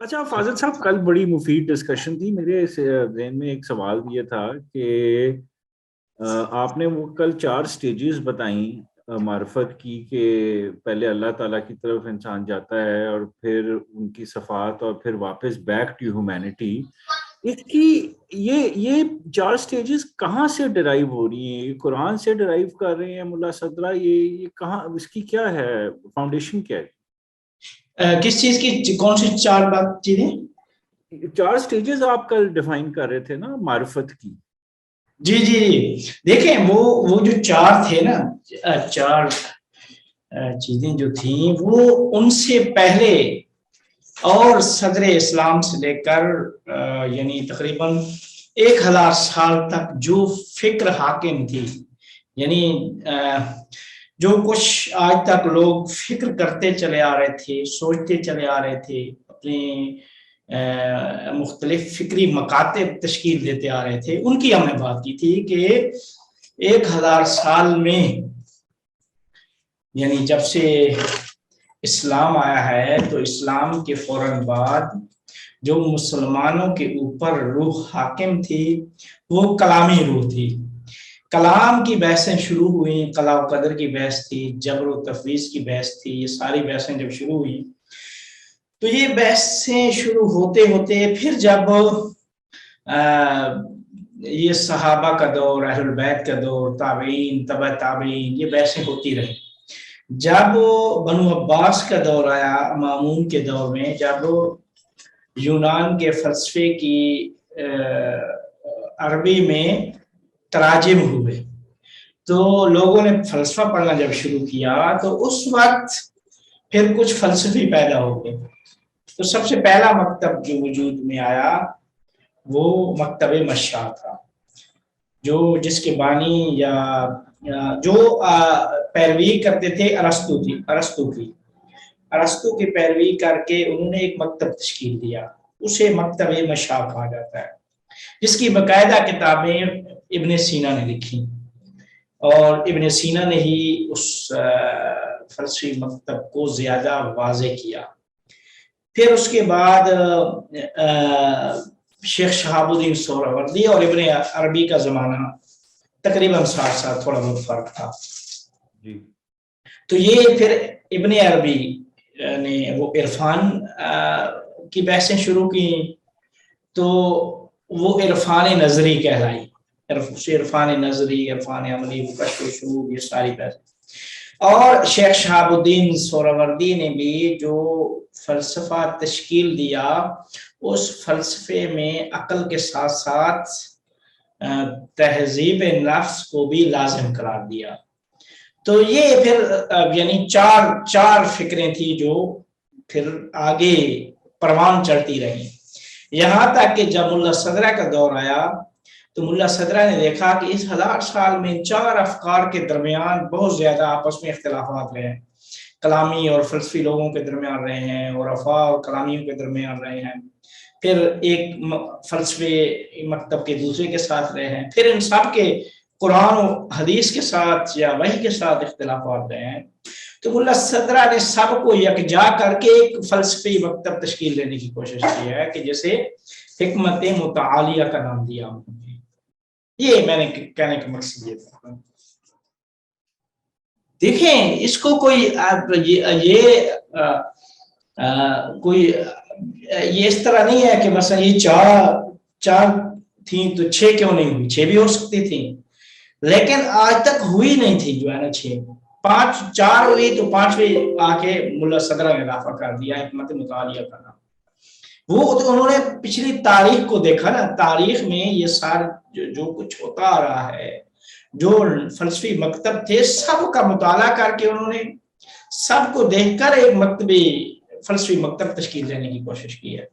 اچھا فاضل صاحب، کل بڑی مفید ڈسکشن تھی. میرے ذہن میں ایک سوال یہ تھا کہ آپ نے وہ کل 4 سٹیجز بتائیں معرفت کی، کہ پہلے اللہ تعالیٰ کی طرف انسان جاتا ہے اور پھر ان کی صفات اور پھر واپس بیک ٹو ہیومینٹی. اس کی یہ 4 سٹیجز کہاں سے ڈرائیو ہو رہی ہیں؟ یہ قرآن سے ڈرائیو کر رہے ہیں ملا صدرہ؟ یہ کہاں، اس کی کیا ہے فاؤنڈیشن، کیا ہے؟ کس چیز کی، کون سی چار بات چیزیں؟ 4 سٹیجز آپ کل ڈیفائن کر رہے تھے نا معرفت کی. جی جی جی، دیکھیں وہ جو چار تھے نا، چار چیزیں جو تھیں وہ ان سے پہلے اور صدر اسلام سے لے کر یعنی تقریباً 1000 سال تک جو فکر حاکم تھی، یعنی جو کچھ آج تک لوگ فکر کرتے چلے آ رہے تھے، سوچتے چلے آ رہے تھے، اپنے مختلف فکری مکاتب تشکیل دیتے آ رہے تھے، ان کی ہم نے بات کی تھی کہ 1000 سال میں یعنی جب سے اسلام آیا ہے تو اسلام کے فوراً بعد جو مسلمانوں کے اوپر روح حاکم تھی وہ کلامی روح تھی. کلام کی بحثیں شروع ہوئی، قضاء و قدر کی بحث تھی، جبر و تفویض کی بحث تھی. یہ ساری بحثیں جب شروع ہوئی تو یہ بحثیں شروع ہوتے ہوتے پھر جب یہ صحابہ کا دور، اہل البیت کا دور، تابعین، تبع تابعین، یہ بحثیں ہوتی رہی. جب بنو عباس کا دور آیا، مامون کے دور میں، جب یونان کے فلسفے کی عربی میں تراجم ہوئے تو لوگوں نے فلسفہ پڑھنا جب شروع کیا تو اس وقت پھر کچھ فلسفی پیدا ہو گئے. تو سب سے پہلا مکتب جو وجود میں آیا وہ مکتب مشاء تھا، جس کے بانی یا جو پیروی کرتے تھے ارسطو کی پیروی کر کے انہوں نے ایک مکتب تشکیل دیا، اسے مکتب مشاء کہا جاتا ہے، جس کی باقاعدہ کتابیں ابن سینا نے لکھی، اور ابن سینا نے ہی اس فلسفی مکتب کو زیادہ واضح کیا. پھر اس کے بعد شیخ شہاب الدین سہروردی اور ابن عربی کا زمانہ تقریباً ساتھ تھوڑا بہت فرق تھا. تو یہ پھر ابن عربی نے وہ عرفان کی بحثیں شروع کی، تو وہ عرفان نظری کہلائی، عرفان نظری، عرفان عملی، کشف و شہود، یہ ساری بحثیں. اور شیخ شہاب الدین سہروردی نے بھی جو فلسفہ تشکیل دیا اس فلسفے میں عقل کے ساتھ ساتھ تہذیب نفس کو بھی لازم قرار دیا. تو یہ پھر یعنی چار فکریں تھیں جو پھر آگے پروان چڑھتی رہی، یہاں تک کہ جب ملا صدرہ کا دور آیا تو ملا صدرہ نے دیکھا کہ اس 1000 سال میں 4 افکار کے درمیان بہت زیادہ آپس میں اختلافات رہے ہیں، کلامی اور فلسفی لوگوں کے درمیان رہے ہیں، عرفاء اور کلامیوں کے درمیان رہے ہیں، پھر ایک فلسفے مکتب کے دوسرے کے ساتھ رہے ہیں، پھر ان سب کے قرآن و حدیث کے ساتھ یا وحی کے ساتھ اختلافات رہے ہیں. تو ملا صدرہ نے سب کو یکجا کر کے ایک فلسفی مکتب تشکیل دینے کی کوشش کی ہے کہ جسے حکمت متعالیہ کا نام دیا. یہ میں نے کہنے کا مقصد یہ تھا. دیکھیں اس کو کوئی یہ اس طرح نہیں ہے کہ مثلا یہ چار تھیں تو 6 کیوں نہیں ہوئی، 6 بھی ہو سکتی تھیں، لیکن آج تک ہوئی نہیں تھی جو ہے نا 6. 4 ہوئی تو 5ویں آ کے ملا صدرہ نے اضافہ کر دیا حکمت متعالیہ کا نام. وہ تو انہوں نے پچھلی تاریخ کو دیکھا نا، تاریخ میں یہ سارا جو کچھ ہوتا آ رہا ہے، جو فلسفی مکتب تھے سب کا مطالعہ کر کے انہوں نے سب کو دیکھ کر ایک مکتبی فلسفی مکتب تشکیل دینے کی کوشش کی ہے.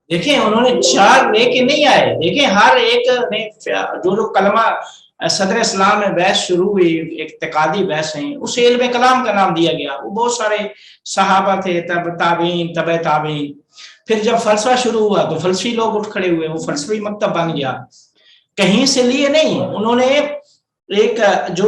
دیکھیں انہوں نے 4 لے کے نہیں آئے، دیکھیں ہر ایک نے جو کلمہ صدر اسلام میں بحث شروع ہوئی، اعتقادی بحث ہیں، اس علم کلام کا نام دیا گیا. وہ بہت سارے صحابہ تھے، تابعین، تبع تابعین. پھر جب فلسفہ شروع ہوا تو فلسفی لوگ اٹھ کھڑے ہوئے، وہ فلسفی مکتب بن گیا. کہیں سے لیے نہیں، انہوں نے ایک جو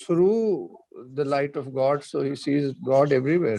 through the light of God, so he sees God everywhere।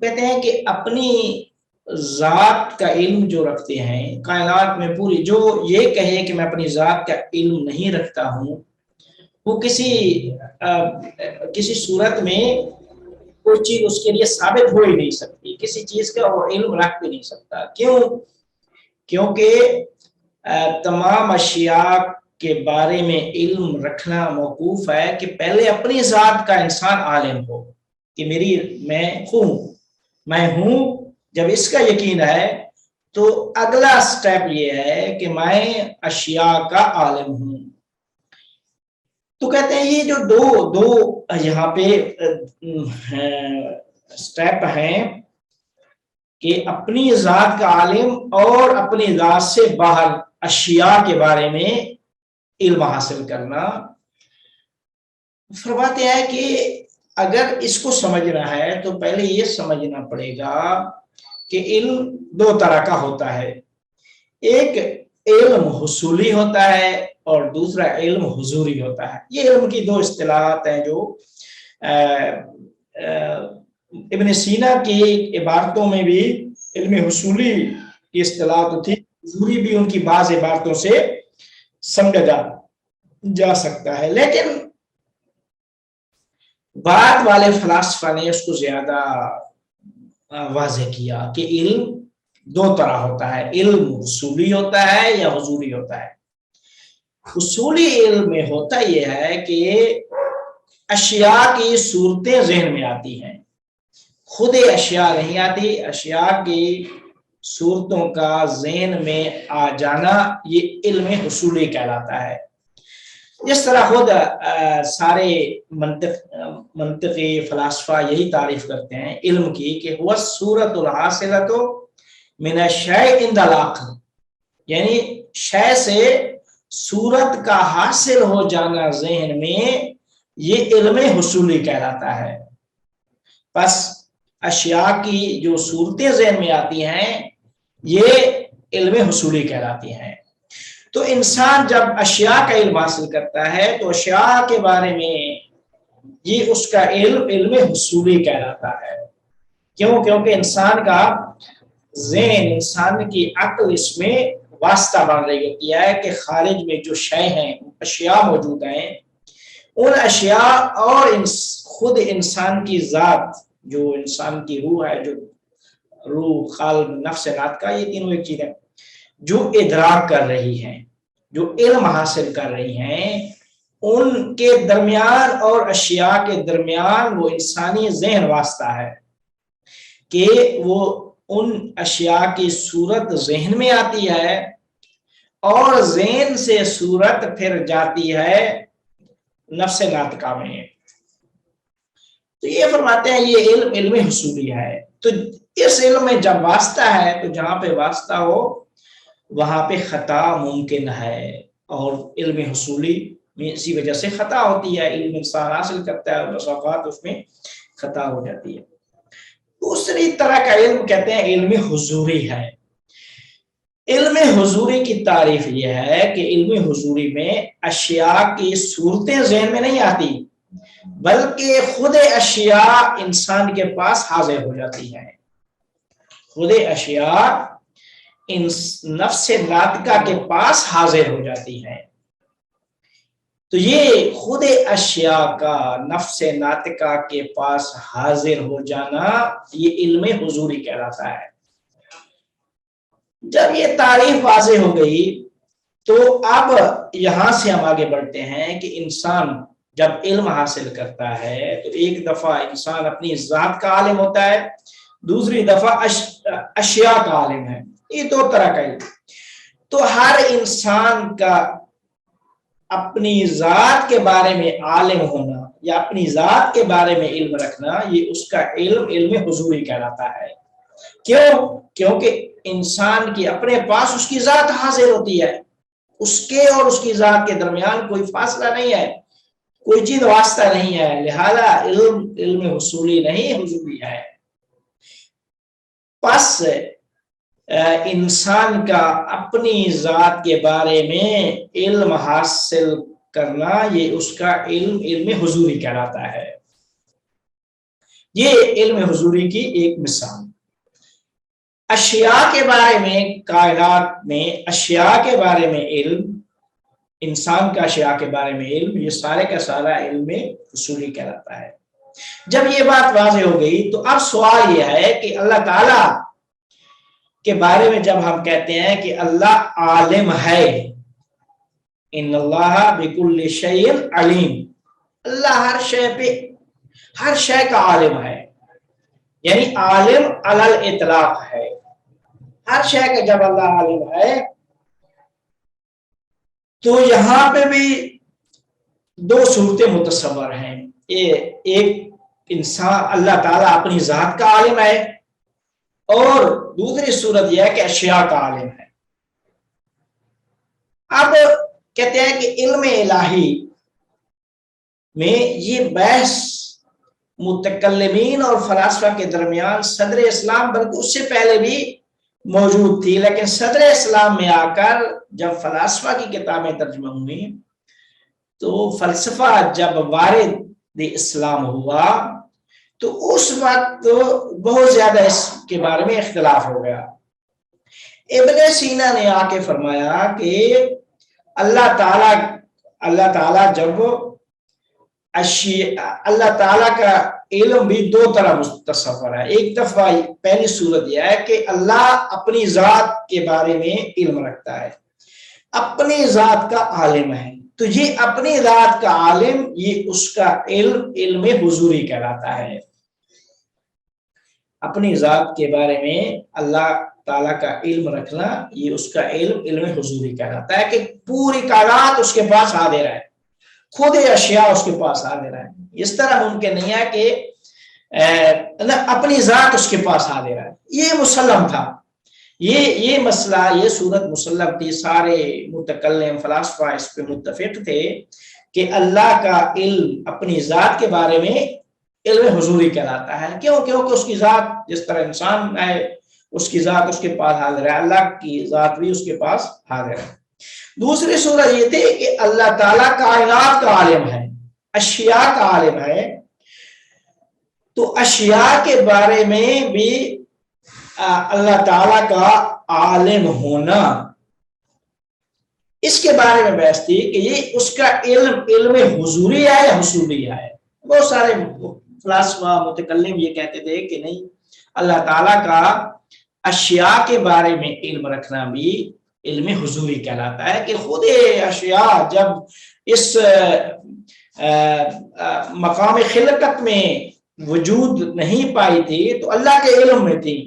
کہتے ہیں کہ اپنی ذات کا علم جو رکھتے ہیں کائنات میں پوری، جو یہ کہے کہ میں اپنی ذات کا علم نہیں رکھتا ہوں، وہ کسی صورت میں کوئی چیز اس کے لیے ثابت ہو ہی نہیں سکتی، کسی چیز کا وہ علم رکھ بھی نہیں سکتا۔ کیوں؟ کیونکہ تمام اشیاء کے بارے میں علم رکھنا موقوف ہے کہ پہلے اپنی ذات کا انسان عالم ہو کہ میں ہوں۔ جب اس کا یقین ہے تو اگلا سٹیپ یہ ہے کہ میں اشیاء کا عالم ہوں۔ تو کہتے ہیں یہ جو دو یہاں پہ سٹیپ ہیں کہ اپنی ذات کا عالم اور اپنی ذات سے باہر اشیاء کے بارے میں علم حاصل کرنا، فرماتے ہیں کہ اگر اس کو سمجھنا ہے تو پہلے یہ سمجھنا پڑے گا کہ علم دو طرح کا ہوتا ہے، ایک علم حصولی ہوتا ہے اور دوسرا علم حضوری ہوتا ہے۔ یہ علم کی دو اصطلاحات ہیں جو ابن سینا کی عبارتوں میں بھی علم حصولی کی اصطلاح تو تھی، حضوری بھی ان کی بعض عبارتوں سے سمجھا جا سکتا ہے، لیکن بعد والے فلاسفہ نے اس کو زیادہ واضح کیا کہ علم دو طرح ہوتا ہے، علم حصولی ہوتا ہے یا حضوری ہوتا ہے۔ حصولی علم میں ہوتا یہ ہے کہ اشیاء کی صورتیں ذہن میں آتی ہیں، خود اشیاء نہیں آتی، اشیاء کی صورتوں کا ذہن میں آ جانا یہ علم حصولی کہلاتا ہے۔ جس طرح خود سارے منطقی فلاسفہ یہی تعریف کرتے ہیں علم کی کہ ہوا صورت الحاصلۃ من الشیء عند العقل، یعنی شے سے صورت کا حاصل ہو جانا ذہن میں، یہ علم حصولی کہلاتا ہے۔ پس اشیاء کی جو صورتیں ذہن میں آتی ہیں یہ علم حصولی کہلاتی ہیں۔ تو انسان جب اشیاء کا علم حاصل کرتا ہے تو اشیاء کے بارے میں یہ اس کا علم حصولی کہلاتا ہے۔ کیوں؟ کیونکہ انسان کا ذہن، انسان کی عقل اس میں واسطہ بن رہی ہوتی ہے کہ خارج میں جو شے ہیں، اشیاء موجود ہیں، ان اشیاء اور خود انسان کی ذات، جو انسان کی روح ہے، جو روح، قلب، نفس، ناطقہ، یہ تینوں ایک چیز ہے، جو ادراک کر رہی ہیں، جو علم حاصل کر رہی ہیں، ان کے درمیان اور اشیاء کے درمیان وہ انسانی ذہن واسطہ ہے کہ وہ ان اشیاء کی صورت ذہن میں آتی ہے اور ذہن سے صورت پھر جاتی ہے نفس ناطقہ میں۔ تو یہ فرماتے ہیں یہ علم حصولی ہے۔ تو اس علم میں جب واسطہ ہے تو جہاں پہ واسطہ ہو وہاں پہ خطا ممکن ہے، اور علم حصولی میں اسی وجہ سے خطا ہوتی ہے، علم انسان حاصل کرتا ہے اور بسا اوقات اس میں خطا ہو جاتی ہے۔ دوسری طرح کا علم کہتے ہیں علم حضوری ہے۔ علم حضوری کی تعریف یہ ہے کہ علم حضوری میں اشیاء کی صورتیں ذہن میں نہیں آتی بلکہ خود اشیاء انسان کے پاس حاضر ہو جاتی ہیں، خود اشیاء نفس ناطقہ کے پاس حاضر ہو جاتی ہیں۔ تو یہ خود اشیاء کا نفس ناطقہ کے پاس حاضر ہو جانا یہ علم حضوری کہلاتا ہے۔ جب یہ تعریف واضح ہو گئی تو اب یہاں سے ہم آگے بڑھتے ہیں کہ انسان جب علم حاصل کرتا ہے تو ایک دفعہ انسان اپنی ذات کا عالم ہوتا ہے، دوسری دفعہ اشیاء کا عالم ہے۔ یہ دو طرح کا علم۔ تو ہر انسان کا اپنی ذات کے بارے میں عالم ہونا یا اپنی ذات کے بارے میں علم رکھنا یہ اس کا علم حضوری کہلاتا ہے۔ کیوں؟ کیونکہ انسان کی اپنے پاس اس کی ذات حاضر ہوتی ہے، اس کے اور اس کی ذات کے درمیان کوئی فاصلہ نہیں ہے، کوئی چیز واسطہ نہیں ہے، لہذا علم حصولی نہیں حضوری ہے۔ پس انسان کا اپنی ذات کے بارے میں علم حاصل کرنا یہ اس کا علم حضوری کہلاتا ہے۔ یہ علم حضوری کی ایک مثال۔ اشیاء کے بارے میں، کائنات میں اشیاء کے بارے میں علم، انسان کا اشیاء کے بارے میں علم، یہ سارے کا سارا علم حصولی کہلاتا ہے۔ جب یہ بات واضح ہو گئی تو اب سوال یہ ہے کہ اللہ تعالی کے بارے میں جب ہم کہتے ہیں کہ اللہ عالم ہے، ان اللہ بکل شیء علیم، اللہ ہر شے پہ، ہر شے کا عالم ہے، یعنی عالم علی الاطلاق ہے، ہر شے کا جب اللہ عالم ہے تو یہاں پہ بھی دو صورتیں متصور ہیں۔ ایک انسان، اللہ تعالیٰ اپنی ذات کا عالم ہے، اور دوسری صورت یہ ہے کہ اشیاء کا عالم ہے۔ اب کہتے ہیں کہ علم الہی میں یہ بحث متکلمین اور فلاسفہ کے درمیان صدر اسلام بلکہ اس سے پہلے بھی موجود تھی، لیکن صدر اسلام میں آ کر جب فلاسفہ کی کتابیں ترجمہ ہوئی تو فلسفہ جب وارد اسلام ہوا تو اس وقت بہت زیادہ اس کے بارے میں اختلاف ہو گیا۔ ابن سینا نے آ کے فرمایا کہ اللہ تعالیٰ جب اللہ تعالیٰ کا علم بھی دو طرح متصور ہے۔ ایک دفعہ پہلی صورت یہ ہے کہ اللہ اپنی ذات کے بارے میں علم رکھتا ہے، اپنی ذات کا عالم ہے، تو یہ اپنی ذات کا عالم، یہ اس کا علم حضوری کہلاتا ہے۔ اپنی ذات کے بارے میں اللہ تعالیٰ کا علم رکھنا، یہ اس کا علم حضوری کہلاتا ہے کہ پوری کائنات اس کے پاس حاضر ہے، خود اشیاء اس کے پاس حاضر ہے۔ اس طرح ممکن نہیں ہے کہ اپنی ذات اس کے پاس حاضر ہے، یہ مسلم تھا، یہ مسئلہ، یہ صورت مسلم تھی، سارے متکلم فلاسفہ اس پہ متفق تھے کہ اللہ کا علم اپنی ذات کے بارے میں علم حضوری کہلاتا ہے۔ کیونکہ اس کی ذات جس طرح انسان ہے، اس کی ذات اس کے پاس حاضر ہے، اللہ کی ذات بھی اس کے پاس حاضر ہے۔ دوسری صورت یہ تھی کہ اللہ تعالیٰ کائنات کا عالم ہے، اشیاء کا عالم ہے، تو اشیاء کے بارے میں بھی اللہ تعالیٰ کا عالم ہونا، اس کے بارے میں بحث تھی کہ یہ اس کا علم حضوری ہے یا حصولی ہے۔ بہت سارے فلاسفہ متکلم یہ کہتے تھے کہ نہیں، اللہ تعالیٰ کا اشیاء کے بارے میں علم رکھنا بھی علم حضوری کہلاتا ہے کہ خود اشیاء جب اس مقام خلقت میں وجود نہیں پائی تھی تو اللہ کے علم میں تھی،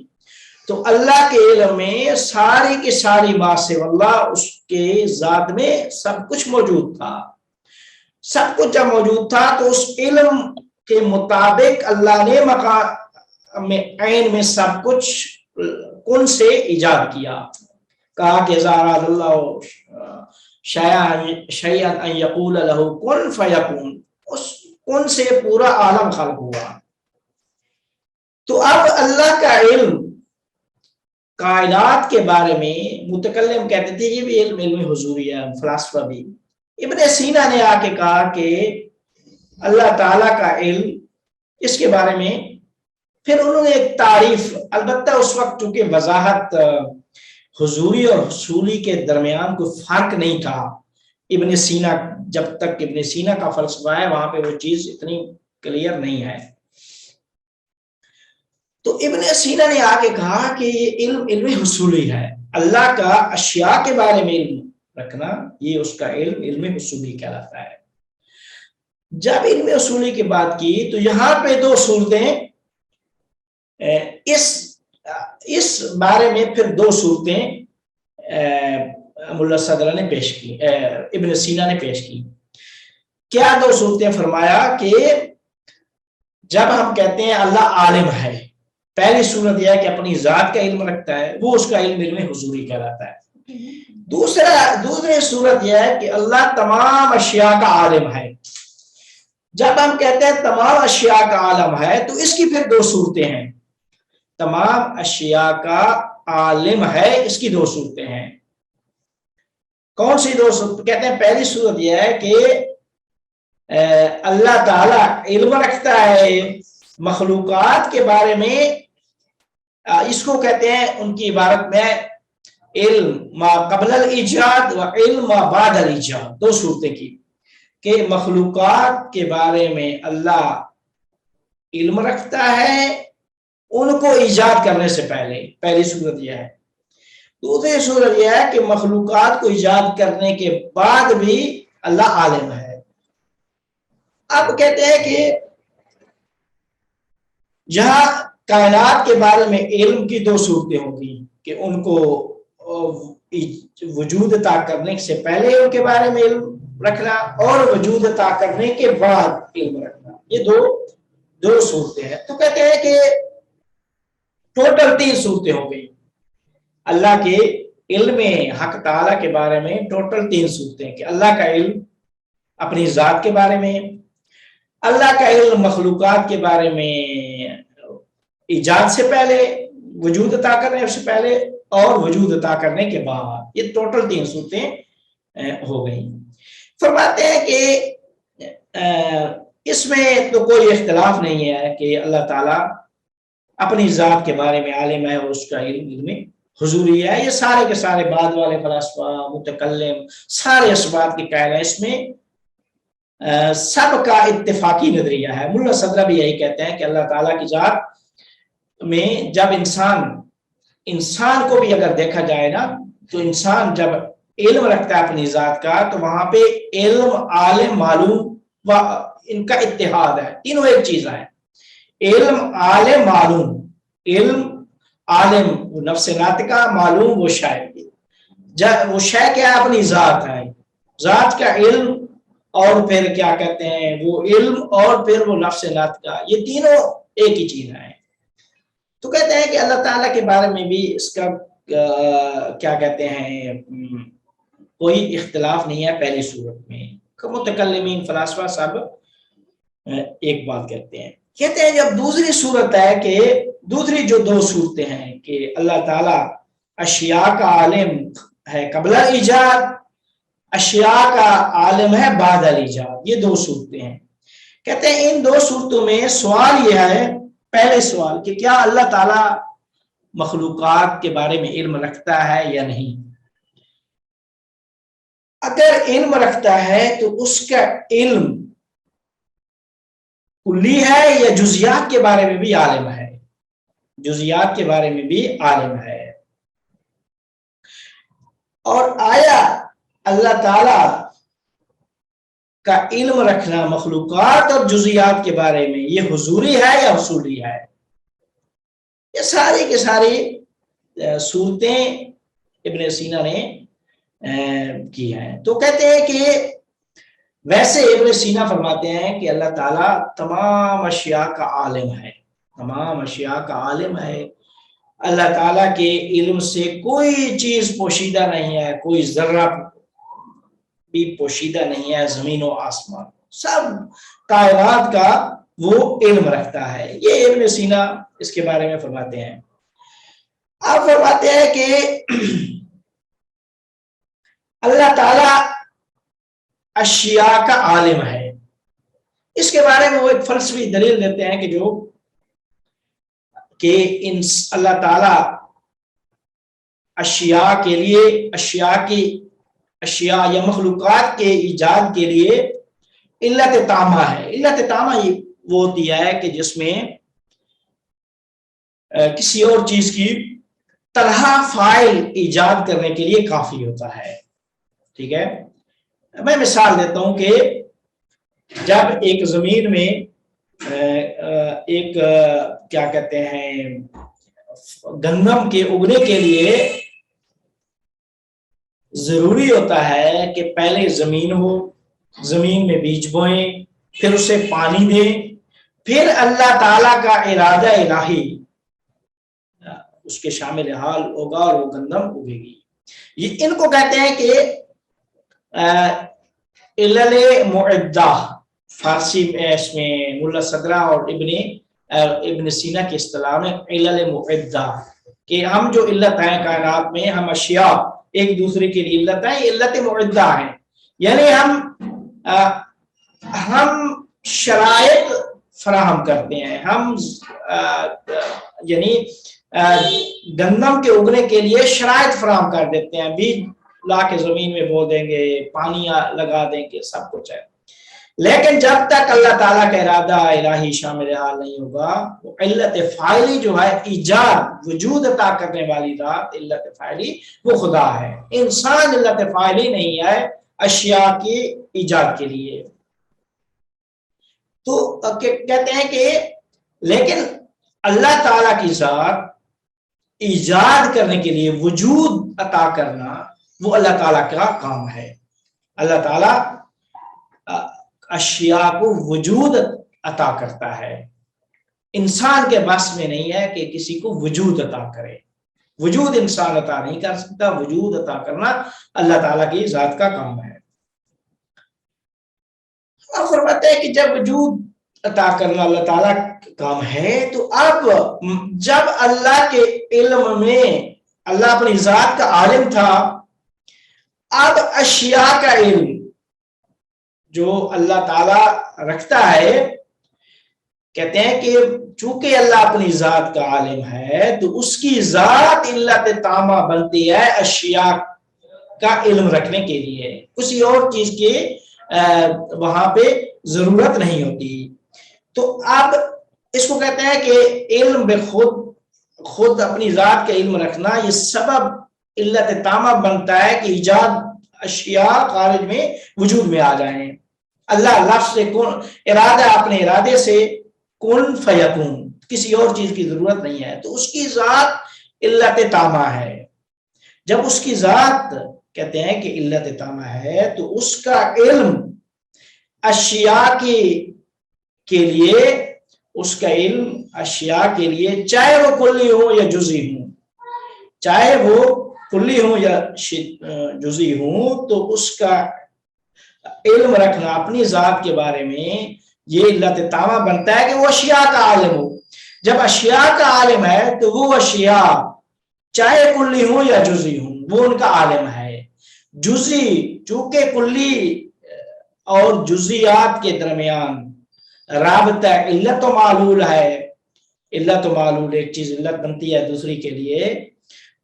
تو اللہ کے علم میں ساری کی ساری ما سوی اللہ، اس کے ذات میں سب کچھ موجود تھا۔ سب کچھ جب موجود تھا تو اس علم کے مطابق اللہ نے مقام عین میں سب کچھ کن سے ایجاد کیا۔ کہا کہ اراد اللہ شیئا ان یقول له کن فیکون، اس کن سے پورا عالم خلق ہوا۔ تو اب اللہ کا علم کائنات کے بارے میں متکلم کہتے تھے یہ بھی علم حضوری ہے، فلاسفہ بھی۔ ابن سینا نے آ کے کہا کہ اللہ تعالیٰ کا علم، اس کے بارے میں پھر انہوں نے ایک تعریف، البتہ اس وقت چونکہ وضاحت حضوری اور حصولی کے درمیان کوئی فرق نہیں تھا، ابن سینا، جب تک ابن سینا کا فلسفہ ہے وہاں پہ وہ چیز اتنی کلیئر نہیں ہے۔ تو ابن سینا نے آ کے کہا کہ یہ علم حصولی ہے، اللہ کا اشیاء کے بارے میں علم رکھنا، یہ اس کا علم حصولی کہلاتا ہے۔ جب علم حصولی کی بات کی تو یہاں پہ دو صورتیں، اس بارے میں پھر دو صورتیں ملا صدرہ نے پیش کی، ابن سینا نے پیش کی۔ کیا دو صورتیں؟ فرمایا کہ جب ہم کہتے ہیں اللہ عالم ہے، پہلی صورت یہ ہے کہ اپنی ذات کا علم رکھتا ہے، وہ اس کا علم حضوری کہلاتا ہے۔ دوسری صورت یہ ہے کہ اللہ تمام اشیاء کا عالم ہے۔ جب ہم کہتے ہیں تمام اشیاء کا عالم ہے تو اس کی پھر دو صورتیں ہیں، تمام اشیاء کا عالم ہے، اس کی دو صورتیں ہیں۔ کون سی دو صورت؟ کہتے ہیں پہلی صورت یہ ہے کہ اللہ تعالیٰ علم رکھتا ہے مخلوقات کے بارے میں اس کو کہتے ہیں ان کی عبارت میں علم ما قبل الایجاد و علم ما بعد الایجاد، دو صورتیں کی کہ مخلوقات کے بارے میں اللہ علم رکھتا ہے ان کو ایجاد کرنے سے پہلے، پہلی صورت یہ ہے۔ دوسری صورت یہ ہے کہ مخلوقات کو ایجاد کرنے کے بعد بھی اللہ عالم ہے۔ اب کہتے ہیں کہ جہاں کائنات کے بارے میں علم کی دو صورتیں ہوگی کہ ان کو وجود عطا کرنے سے پہلے ان کے بارے میں علم رکھنا اور وجود عطا کرنے کے بعد علم رکھنا، یہ دو صورتیں ہیں۔ تو کہتے ہیں کہ ٹوٹل 3 صورتیں ہو گئی اللہ کے علم حق تعالیٰ کے بارے میں، ٹوٹل 3 صورتیں کہ اللہ کا علم اپنی ذات کے بارے میں، اللہ کا علم مخلوقات کے بارے میں ایجاد سے پہلے، وجود عطا کرنے سے پہلے اور وجود عطا کرنے کے بعد، یہ ٹوٹل 3 صورتیں ہو گئی۔ فرماتے ہیں کہ اس میں تو کوئی اختلاف نہیں ہے کہ اللہ تعالیٰ اپنی ذات کے بارے میں عالم ہے اور اس کا علم حضوری ہے۔ یہ سارے کے سارے بعد والے فلاسفہ، متکلم، سارے اسبات کے قائل ہیں، اس میں سب کا اتفاقی نظریہ ہے۔ ملا صدرہ بھی یہی کہتے ہیں کہ اللہ تعالیٰ کی ذات میں جب انسان کو بھی اگر دیکھا جائے نا، تو انسان جب علم رکھتا ہے اپنی ذات کا تو وہاں پہ علم، عالم، معلوم و ان کا اتحاد ہے، تینوں ایک چیز ہے۔ علم، عالم، معلوم، علم، عالم وہ نفس ناطقہ، معلوم وہ شے، وہ شے کیا ہے؟ اپنی ذات ہے، ذات کا علم اور پھر کیا کہتے ہیں وہ علم اور پھر وہ نفس ناطقہ، یہ تینوں ایک ہی چیز ہے۔ تو کہتے ہیں کہ اللہ تعالیٰ کے بارے میں بھی اس کا کیا کہتے ہیں کوئی اختلاف نہیں ہے پہلی صورت میں۔ متکلمین، فلاسفہ سب ایک بات کہتے ہیں جب دوسری صورت ہے کہ دوسری جو 2 صورتیں ہیں کہ اللہ تعالیٰ اشیاء کا عالم ہے قبل ایجاد، اشیاء کا عالم ہے بعد ایجاد، یہ 2 صورتیں ہیں۔ کہتے ہیں ان 2 صورتوں میں سوال یہ ہے، پہلے سوال کہ کیا اللہ تعالیٰ مخلوقات کے بارے میں علم رکھتا ہے یا نہیں؟ اگر علم رکھتا ہے تو اس کا علم کلی ہے یا جزیات کے بارے میں بھی عالم ہے؟ جزیات کے بارے میں بھی عالم ہے۔ اور آیا اللہ تعالی کا علم رکھنا مخلوقات اور جزیات کے بارے میں یہ حضوری ہے یا حصولی ہے؟ یہ ساری کے ساری صورتیں ابن سینا نے کی ہیں۔ تو کہتے ہیں کہ ویسے ابن سینا فرماتے ہیں کہ اللہ تعالیٰ تمام اشیاء کا عالم ہے، تمام اشیاء کا عالم ہے۔ اللہ تعالیٰ کے علم سے کوئی چیز پوشیدہ نہیں ہے، کوئی ذرہ بھی پوشیدہ نہیں ہے، زمین و آسمان سب کائنات کا وہ علم رکھتا ہے۔ یہ ابن سینا اس کے بارے میں فرماتے ہیں۔ آپ فرماتے ہیں کہ اللہ تعالیٰ اشیاء کا عالم ہے، اس کے بارے میں وہ ایک فلسفی دلیل دیتے ہیں کہ اللہ تعالیٰ اشیاء کے لیے اشیاء یا مخلوقات کے ایجاد کے لیے علت تامہ ہے۔ علت تامہ وہ ہوتی ہے کہ جس میں کسی اور چیز کی طرح فائل ایجاد کرنے کے لیے کافی ہوتا ہے۔ ٹھیک ہے، میں مثال دیتا ہوں کہ جب ایک زمین میں ایک کیا کہتے ہیں گندم کے اگنے کے لیے ضروری ہوتا ہے کہ پہلے زمین ہو، زمین میں بیج بوئیں، پھر اسے پانی دیں، پھر اللہ تعالیٰ کا ارادہ الہی اس کے شامل حال ہوگا اور وہ گندم اگے گی۔ یہ ان کو کہتے ہیں کہ علل معدہ، فارسی میں اس میں ملا صدرہ اور ابن سینا کی اصطلاح میں علل معدہ، کہ ہم جو علت ہیں کائنات میں، ہم اشیاء ایک دوسرے کے لیے علت ہیں، علت معدہ ہیں، یعنی ہم شرائط فراہم کرتے ہیں. ہم یعنی گندم کے اگنے کے لیے شرائط فراہم کر دیتے ہیں, بیج لا کے زمین میں بو دیں گے, پانی لگا دیں گے, سب کچھ ہے. لیکن جب تک اللہ تعالیٰ کا ارادہ الہی شامل حال نہیں ہوگا, وہ علت فاعلی جو ہے ایجاد وجود عطا کرنے والی ذات علت فاعلی وہ خدا ہے. انسان علت فاعلی نہیں ہے اشیاء کی ایجاد کے لیے. تو کہتے ہیں کہ لیکن اللہ تعالیٰ کی ذات ایجاد کرنے کے لیے وجود عطا کرنا وہ اللہ تعالیٰ کا کام ہے. اللہ تعالیٰ اشیاء کو وجود عطا کرتا ہے. انسان کے بس میں نہیں ہے کہ کسی کو وجود عطا کرے. وجود انسان عطا نہیں کر سکتا, وجود عطا کرنا اللہ تعالیٰ کی ذات کا کام ہے. اور فرماتے ہیں کہ جب وجود عطا کرنا اللہ تعالیٰ کا کام ہے, تو اب جب اللہ کے علم میں اللہ اپنی ذات کا عالم تھا, اب اشیاء کا علم جو اللہ تعالیٰ رکھتا ہے, کہتے ہیں کہ چونکہ اللہ اپنی ذات کا عالم ہے تو اس کی ذات علت تامہ بنتی ہے اشیاء کا علم رکھنے کے لیے. کسی اور چیز کی وہاں پہ ضرورت نہیں ہوتی. تو اب اس کو کہتے ہیں کہ علم خود اپنی ذات کا علم رکھنا یہ سبب علت تامہ بنتا ہے کہ ایجاد اشیاء خارج میں وجود میں آ جائیں. اللہ لفظ سے کن ارادہ, اپنے ارادے سے کن فیکون, کسی اور چیز کی ضرورت نہیں ہے. تو اس کی ذات علت تامہ ہے. جب اس کی ذات کہتے ہیں کہ علت تامہ ہے تو اس کا علم اشیاء کے لیے, اس کا علم اشیاء کے لیے چاہے وہ کلی ہو یا جزئی ہوں, چاہے وہ کلی ہوں یا جزئی ہوں, تو اس کا علم رکھنا اپنی ذات کے بارے میں یہ علت تامہ بنتا ہے کہ وہ اشیاء کا عالم ہو. جب اشیاء کا عالم ہے تو وہ اشیاء چاہے کلی ہوں یا جزئی ہوں وہ ان کا عالم ہے. جزئی چونکہ کلی اور جزیات کے درمیان رابطہ علت و معلول ہے. علت و معلول, ایک چیز علت بنتی ہے دوسری کے لیے,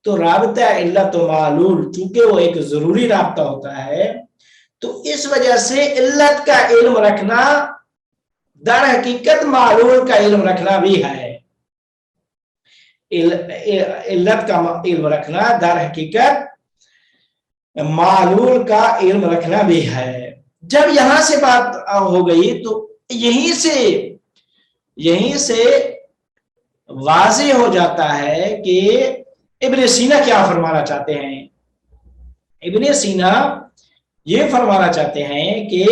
تو رابطہ علت و معلول چونکہ وہ ایک ضروری رابطہ ہوتا ہے, تو اس وجہ سے علت کا علم رکھنا در حقیقت معلول کا علم رکھنا بھی ہے. علت کا علم رکھنا در حقیقت معلول کا علم رکھنا بھی ہے. جب یہاں سے بات ہو گئی تو یہیں سے واضح ہو جاتا ہے کہ ابن سینا کیا فرمانا چاہتے ہیں. ابن سینا یہ فرمانا چاہتے ہیں کہ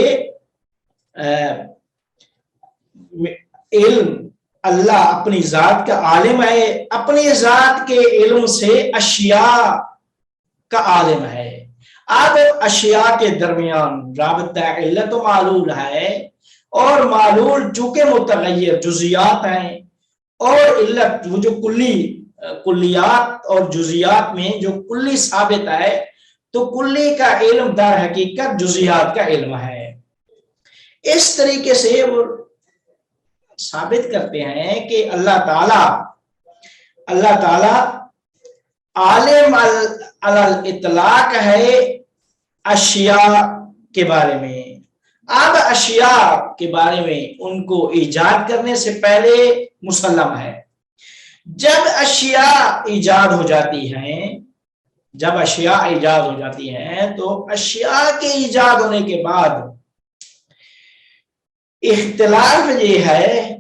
علم اللہ اپنی ذات کا عالم ہے, اپنی ذات کے علم سے اشیاء کا عالم ہے. اب اشیاء کے درمیان رابطہ علت و معلول ہے, اور معلول چونکہ متغیر جزیات ہیں, اور علت وہ جو کلیات اور جزیات میں جو کلی ثابت ہے, تو کلی کا علم در حقیقت جزیات کا علم ہے. اس طریقے سے وہ ثابت کرتے ہیں کہ اللہ تعالی عالم الاطلاق ہے اشیاء کے بارے میں. اب اشیاء کے بارے میں ان کو ایجاد کرنے سے پہلے مسلم ہے. جب اشیاء ایجاد ہو جاتی ہیں تو اشیاء کے ایجاد ہونے کے بعد اختلاف یہ ہے,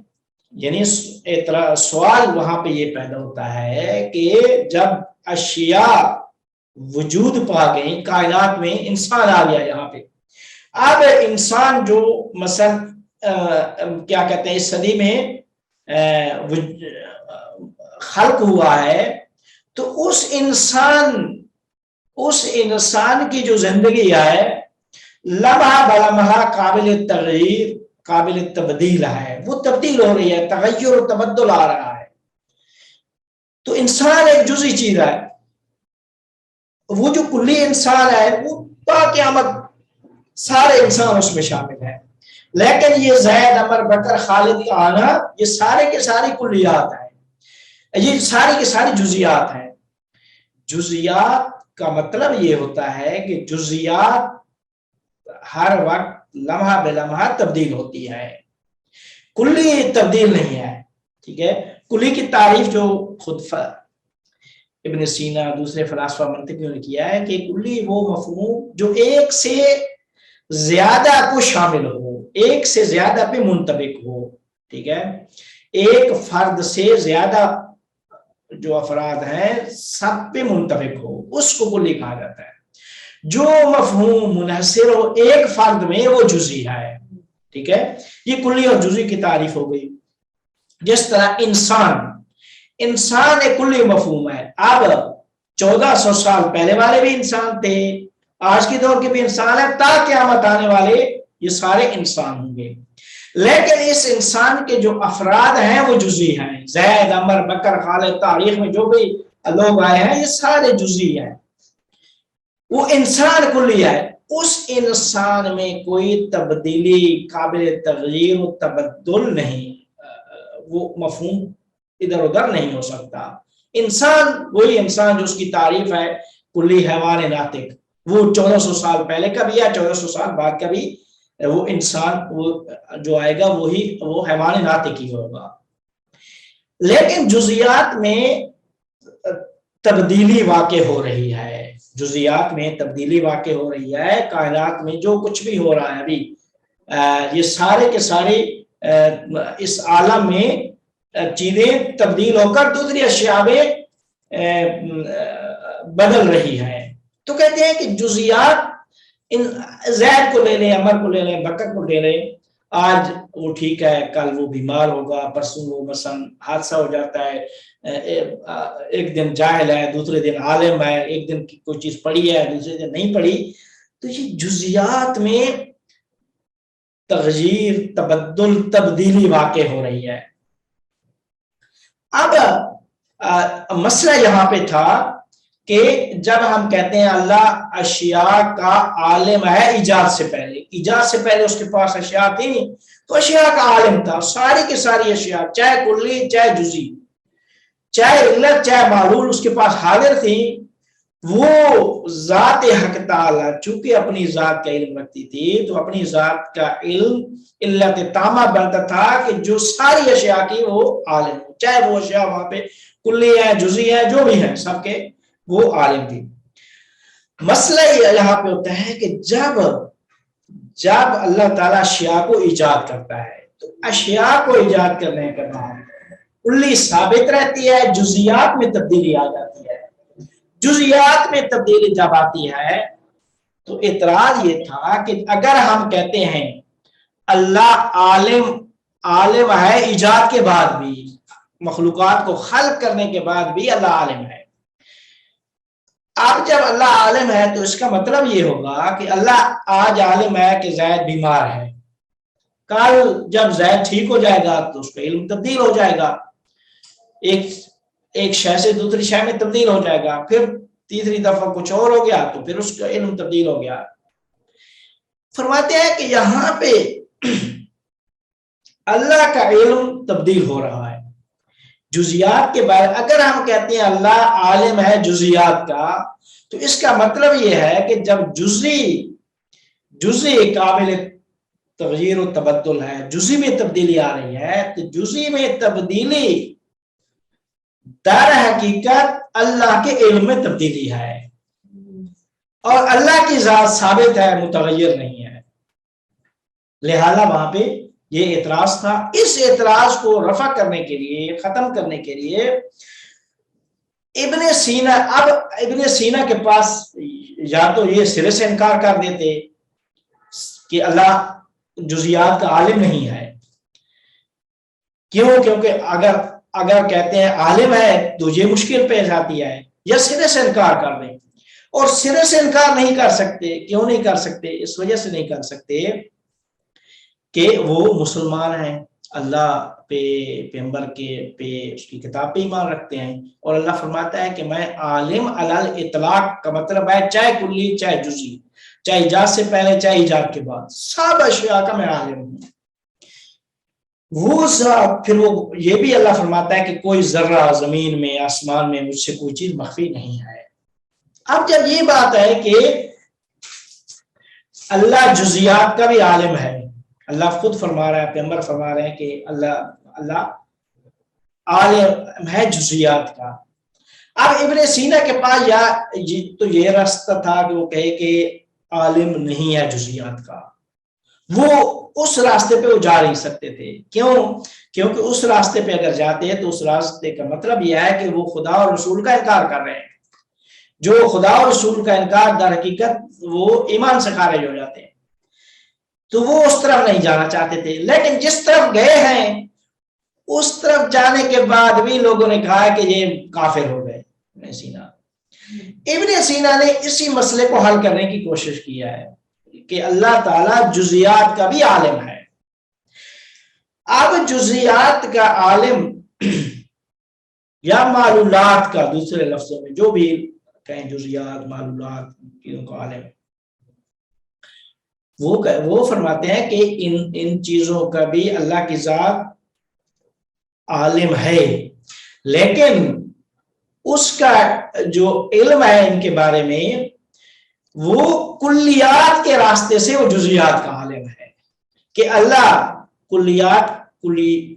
یعنی سوال وہاں پہ یہ پیدا ہوتا ہے کہ جب اشیاء وجود پا گئی کائنات میں, انسان آ گیا یہاں پہ, اب انسان جو مثلا کیا کہتے ہیں اس صدی میں خلق ہوا ہے, تو اس انسان کی جو زندگی ہے لمحہ بلمحہ قابل تغیر قابل تبدیل ہے, وہ تبدیل ہو رہی ہے, تغیر و تبدل آ رہا ہے. تو انسان ایک جزئی چیز ہے, وہ جو کلی انسان ہے وہ تا قیامت سارے انسان اس میں شامل ہیں. لیکن یہ زید عمر بکر خالد کا آنا یہ سارے کے ساری کلیات ہیں، یہ ساری کی ساری جزیات ہیں۔ جزیات کا مطلب یہ ہوتا ہے کہ جزیات ہر وقت لمحہ بے لمحہ تبدیل ہوتی ہے، کلی تبدیل نہیں ہے، ٹھیک ہے۔ کلی کی تعریف جو خود ابن سینا دوسرے فلاسفہ منطقیوں نے کیا ہے کہ کلی وہ مفہوم جو ایک سے زیادہ کو شامل ہو، ایک سے زیادہ پہ منطبق ہو، ٹھیک ہے، ایک فرد سے زیادہ جو افراد ہیں سب پہ منطبق ہو، اس کو کلی کہا جاتا ہے۔ جو مفہوم منحصر ہو ایک فرد میں وہ جزئی ہے، ٹھیک ہے۔ یہ کلی اور جزئی کی تعریف ہو گئی۔ جس طرح انسان ایک کلی مفہوم ہے۔ اب 1400 سال پہلے والے بھی انسان تھے، آج کے دور کے بھی انسان ہے، تا قیامت آنے والے یہ سارے انسان ہوں گے، لیکن اس انسان کے جو افراد ہیں وہ جزئی ہیں۔ زید عمر بکر خالد، تاریخ میں جو بھی لوگ آئے ہیں یہ سارے جزئی ہیں، وہ انسان کلی ہے۔ اس انسان میں کوئی تبدیلی قابل تغییر و تبدل نہیں، وہ مفہوم ادھر ادھر نہیں ہو سکتا۔ انسان وہی انسان جو اس کی تعریف ہے کلی حیوان ناطق، وہ 1400 سال پہلے کا بھی ہے، 1400 سال بعد کا بھی وہ انسان وہ جو آئے گا وہ حیوان ناطق ہی ہوگا۔ لیکن جزیات میں تبدیلی واقع ہو رہی ہے، جزیات میں تبدیلی واقع ہو رہی ہے۔ کائنات میں جو کچھ بھی ہو رہا ہے ابھی، یہ سارے کے سارے اس عالم میں چیزیں تبدیل ہو کر دوسری اشیاء میں بدل رہی ہے۔ تو کہتے ہیں کہ جزیات زید کو لے لیں، عمر کو لے لیں، بکر کو لے لیں، آج وہ ٹھیک ہے، کل وہ بیمار ہوگا، پرسوں وہ مثلا حادثہ ہو جاتا ہے، ایک دن جاہل ہے، دوسرے دن عالم ہے، ایک دن کوئی چیز پڑھی ہے دوسرے دن نہیں پڑھی۔ تو یہ جزیات میں تغییر، تبدل، تبدیلی واقع ہو رہی ہے۔ اب مسئلہ یہاں پہ تھا کہ جب ہم کہتے ہیں اللہ اشیاء کا عالم ہے ایجاد سے پہلے، ایجاد سے پہلے اس کے پاس اشیاء تھی نہیں، تو اشیاء کا عالم تھا، ساری کی ساری اشیاء چاہے کلی چاہے جزئی، چاہے علت چاہے معلول اس کے پاس حاضر تھی۔ وہ ذات حق تعالی چونکہ اپنی ذات کا علم رکھتی تھی تو اپنی ذات کا علم علت تامہ بنتا تھا کہ جو ساری اشیاء کی وہ عالم ہو، چاہے وہ اشیاء وہاں پہ کلی ہے جزئی ہے جو بھی ہے سب کے وہ عالم تھی۔ مسئلہ یہاں پہ ہوتا ہے کہ جب اللہ تعالیٰ اشیاء کو ایجاد کرتا ہے تو اشیاء کو ایجاد کرنے کا نام کلی ثابت رہتی ہے، جزیات میں تبدیلی آ جاتی ہے۔ جزیات میں تبدیلی جب آتی ہے تو اعتراض یہ تھا کہ اگر ہم کہتے ہیں اللہ عالم ہے ایجاد کے بعد بھی، مخلوقات کو خلق کرنے کے بعد بھی اللہ عالم ہے، اب جب اللہ عالم ہے تو اس کا مطلب یہ ہوگا کہ اللہ آج عالم ہے کہ زید بیمار ہے، کل جب زید ٹھیک ہو جائے گا تو اس کا علم تبدیل ہو جائے گا، ایک شے سے دوسری شے میں تبدیل ہو جائے گا، پھر تیسری دفعہ کچھ اور ہو گیا تو پھر اس کا علم تبدیل ہو گیا۔ فرماتے ہیں کہ یہاں پہ اللہ کا علم تبدیل ہو رہا ہے جزیات کے بارے۔ اگر ہم کہتے ہیں اللہ عالم ہے جزیات کا تو اس کا مطلب یہ ہے کہ جب جزئی قابل تغییر و تبدل ہے، جزئی میں تبدیلی آ رہی ہے تو جزئی میں تبدیلی در حقیقت اللہ کے علم میں تبدیلی ہے، اور اللہ کی ذات ثابت ہے، متغیر نہیں ہے۔ لہذا وہاں پہ یہ اعتراض تھا۔ اس اعتراض کو رفع کرنے کے لیے، ختم کرنے کے لیے ابن سینا کے پاس یا تو یہ سرے سے انکار کر دیتے کہ اللہ جزیات کا عالم نہیں ہے، کیونکہ اگر کہتے ہیں عالم ہے تو یہ مشکل پیش آتی ہے، یا سرے سے انکار کر دیں، اور سرے سے انکار نہیں کر سکتے۔ کیوں نہیں کر سکتے؟ اس وجہ سے نہیں کر سکتے کہ وہ مسلمان ہیں، اللہ پہ، پیغمبر پہ، اس کی کتاب پہ ایمان رکھتے ہیں، اور اللہ فرماتا ہے کہ میں عالم علی الاطلاق کا مطلب ہے چاہے کلی چاہے جزئی، چاہے ایجاد سے پہلے چاہے ایجاد کے بعد، سب اشیاء کا میں عالم ہوں۔ وہ پھر وہ یہ بھی اللہ فرماتا ہے کہ کوئی ذرہ زمین میں آسمان میں مجھ سے کوئی چیز مخفی نہیں ہے۔ اب جب یہ بات ہے کہ اللہ جزیات کا بھی عالم ہے، اللہ خود فرما رہا ہے، پیغمبر فرما رہے ہیں کہ اللہ عالم ہے جزیات کا۔ اب ابن سینا کے پاس تو یہ راستہ تھا کہ وہ کہے کہ عالم نہیں ہے جزیات کا، وہ اس راستے پہ وہ جا نہیں سکتے تھے۔ کیونکہ اس راستے پہ اگر جاتے ہیں تو اس راستے کا مطلب یہ ہے کہ وہ خدا اور رسول کا انکار کر رہے ہیں۔ جو خدا اور رسول کا انکار در حقیقت وہ ایمان سے خارج ہو جاتے ہیں، تو وہ اس طرف نہیں جانا چاہتے تھے۔ لیکن جس طرف گئے ہیں اس طرف جانے کے بعد بھی لوگوں نے کہا کہ یہ کافر ہو گئے۔ ابن سینا نے اسی مسئلے کو حل کرنے کی کوشش کیا ہے کہ اللہ تعالیٰ جزیات کا بھی عالم ہے۔ اب جزیات کا عالم یا معلولات کا، دوسرے لفظوں میں جو بھی کہیں جزیات معلولات چیزوں کا عالم، وہ فرماتے ہیں کہ ان چیزوں کا بھی اللہ کی ذات عالم ہے، لیکن اس کا جو علم ہے ان کے بارے میں وہ کلیات کے راستے سے وہ جزیات کا عالم ہے، کہ اللہ کلیات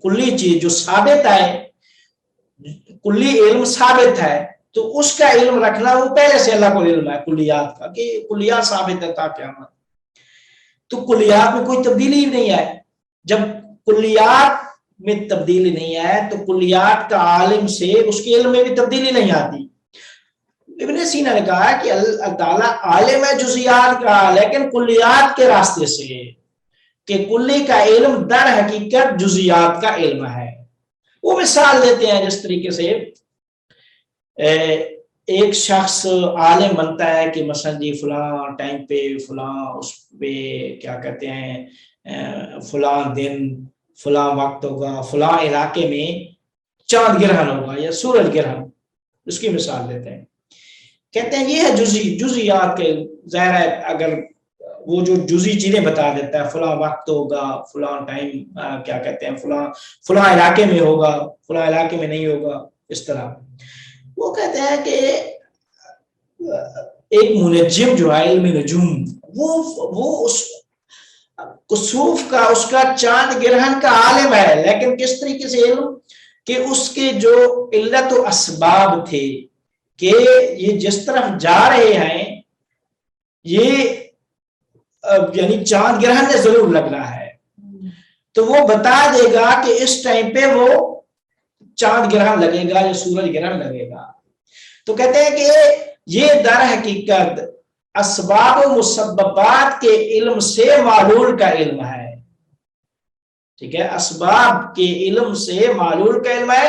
کلی چیز جو ثابت ہے، کلی علم ثابت ہے، تو اس کا علم رکھنا وہ پہلے سے اللہ کو علم ہے کلیات کا، کہ کلیات ثابت ہے تا قیامت۔ تو کلیات میں کوئی تبدیلی نہیں ہے۔ جب کلیات میں تبدیلی نہیں ہے تو کلیات کا عالم سے اس کے علم میں بھی تبدیلی نہیں آتی۔ ابن سینا نے کہا کہ اللہ تعالیٰ عالم ہے جزیات کا لیکن کلیات کے راستے سے، کہ کلی کا علم در حقیقت جزیات کا علم ہے۔ وہ مثال دیتے ہیں جس طریقے سے ایک شخص عالم بنتا ہے کہ مثلا جی فلاں ٹائم پہ فلاں اس پہ کیا کہتے ہیں فلاں دن فلاں وقت ہوگا، فلاں علاقے میں چاند گرہن ہوگا یا سورج گرہن، اس کی مثال دیتے ہیں۔ کہتے ہیں یہ ہے جزیات کے، ظاہر ہے اگر وہ جو جزی چیزیں بتا دیتا ہے، فلاں وقت ہوگا، فلاں ٹائم کیا کہتے ہیں فلاں علاقے میں ہوگا، فلاں علاقے میں نہیں ہوگا، اس طرح وہ کہتے ہیں کہ ایک منجم جو ہے علم نجوم، وہ اس کسوف کا، اس کا چاند گرہن کا عالم ہے، لیکن کس طریقے سے علم کہ اس کے جو علت و اسباب تھے کہ یہ جس طرف جا رہے ہیں یہ یعنی چاند گرہن میں ضرور لگنا ہے، تو وہ بتا دے گا کہ اس ٹائم پہ وہ چاند گرہن لگے گا یا سورج گرہن لگے گا۔ تو کہتے ہیں کہ یہ در حقیقت اسباب و مسببات کے علم سے معلول کا علم ہے، ٹھیک ہے، اسباب کے علم سے معلول کا علم ہے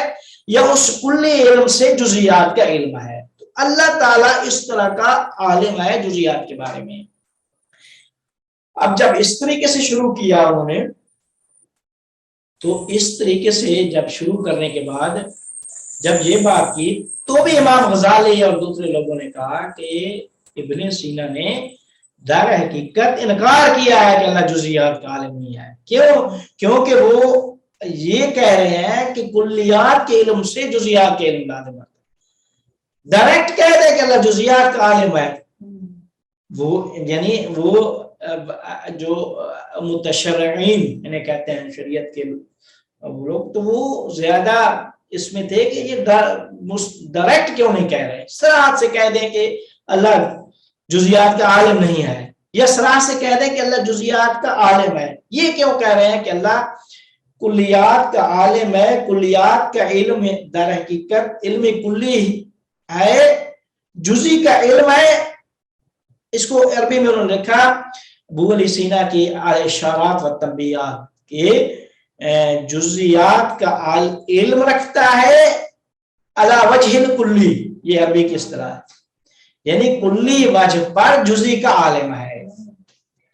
یا اس کلی علم سے جزیات کا علم ہے۔ تو اللہ تعالیٰ اس طرح کا عالم ہے جزیات کے بارے میں۔ اب جب اس طریقے سے شروع کیا انہوں نے، تو اس طریقے سے جب شروع کرنے کے بعد جب یہ بات کی تو بھی امام غزالی اور دوسرے لوگوں نے کہا کہ ابن سینا نے در حقیقت انکار کیا ہے کہ اللہ جزیات کا عالم نہیں ہے۔ کیونکہ وہ یہ کہہ رہے ہیں کہ کلیات کے علم سے جزیات کے علم لازم ہے۔ ڈائریکٹ کہہ دے کہ اللہ جزیات کا عالم ہے، وہ یعنی وہ جو متشرعین انہیں کہتے ہیں شریعت کے لوگ، تو وہ زیادہ اس میں تھے کہ یہ ڈائریکٹ کیوں نہیں کہہ رہے، صراحت سے کہہ دیں کہ اللہ جزیات کا عالم نہیں ہے، یا صراحت سے کہہ دیں کہ اللہ جزیات کا عالم ہے۔ یہ کیوں کہہ رہے ہیں کہ اللہ کلیات کا عالم ہے، کلیات کا علم در حقیقت علم کلی ہے، جزی کا علم ہے۔ اس کو عربی میں انہوں نے لکھا ابو علی سینا کی اشارات و تنبیہات کہ جزیات کا علم رکھتا ہے علی وجہ الکلی، یہ عربی کی اصطلاح ہے، یعنی کلی وجہ پر جزی کا عالم ہے،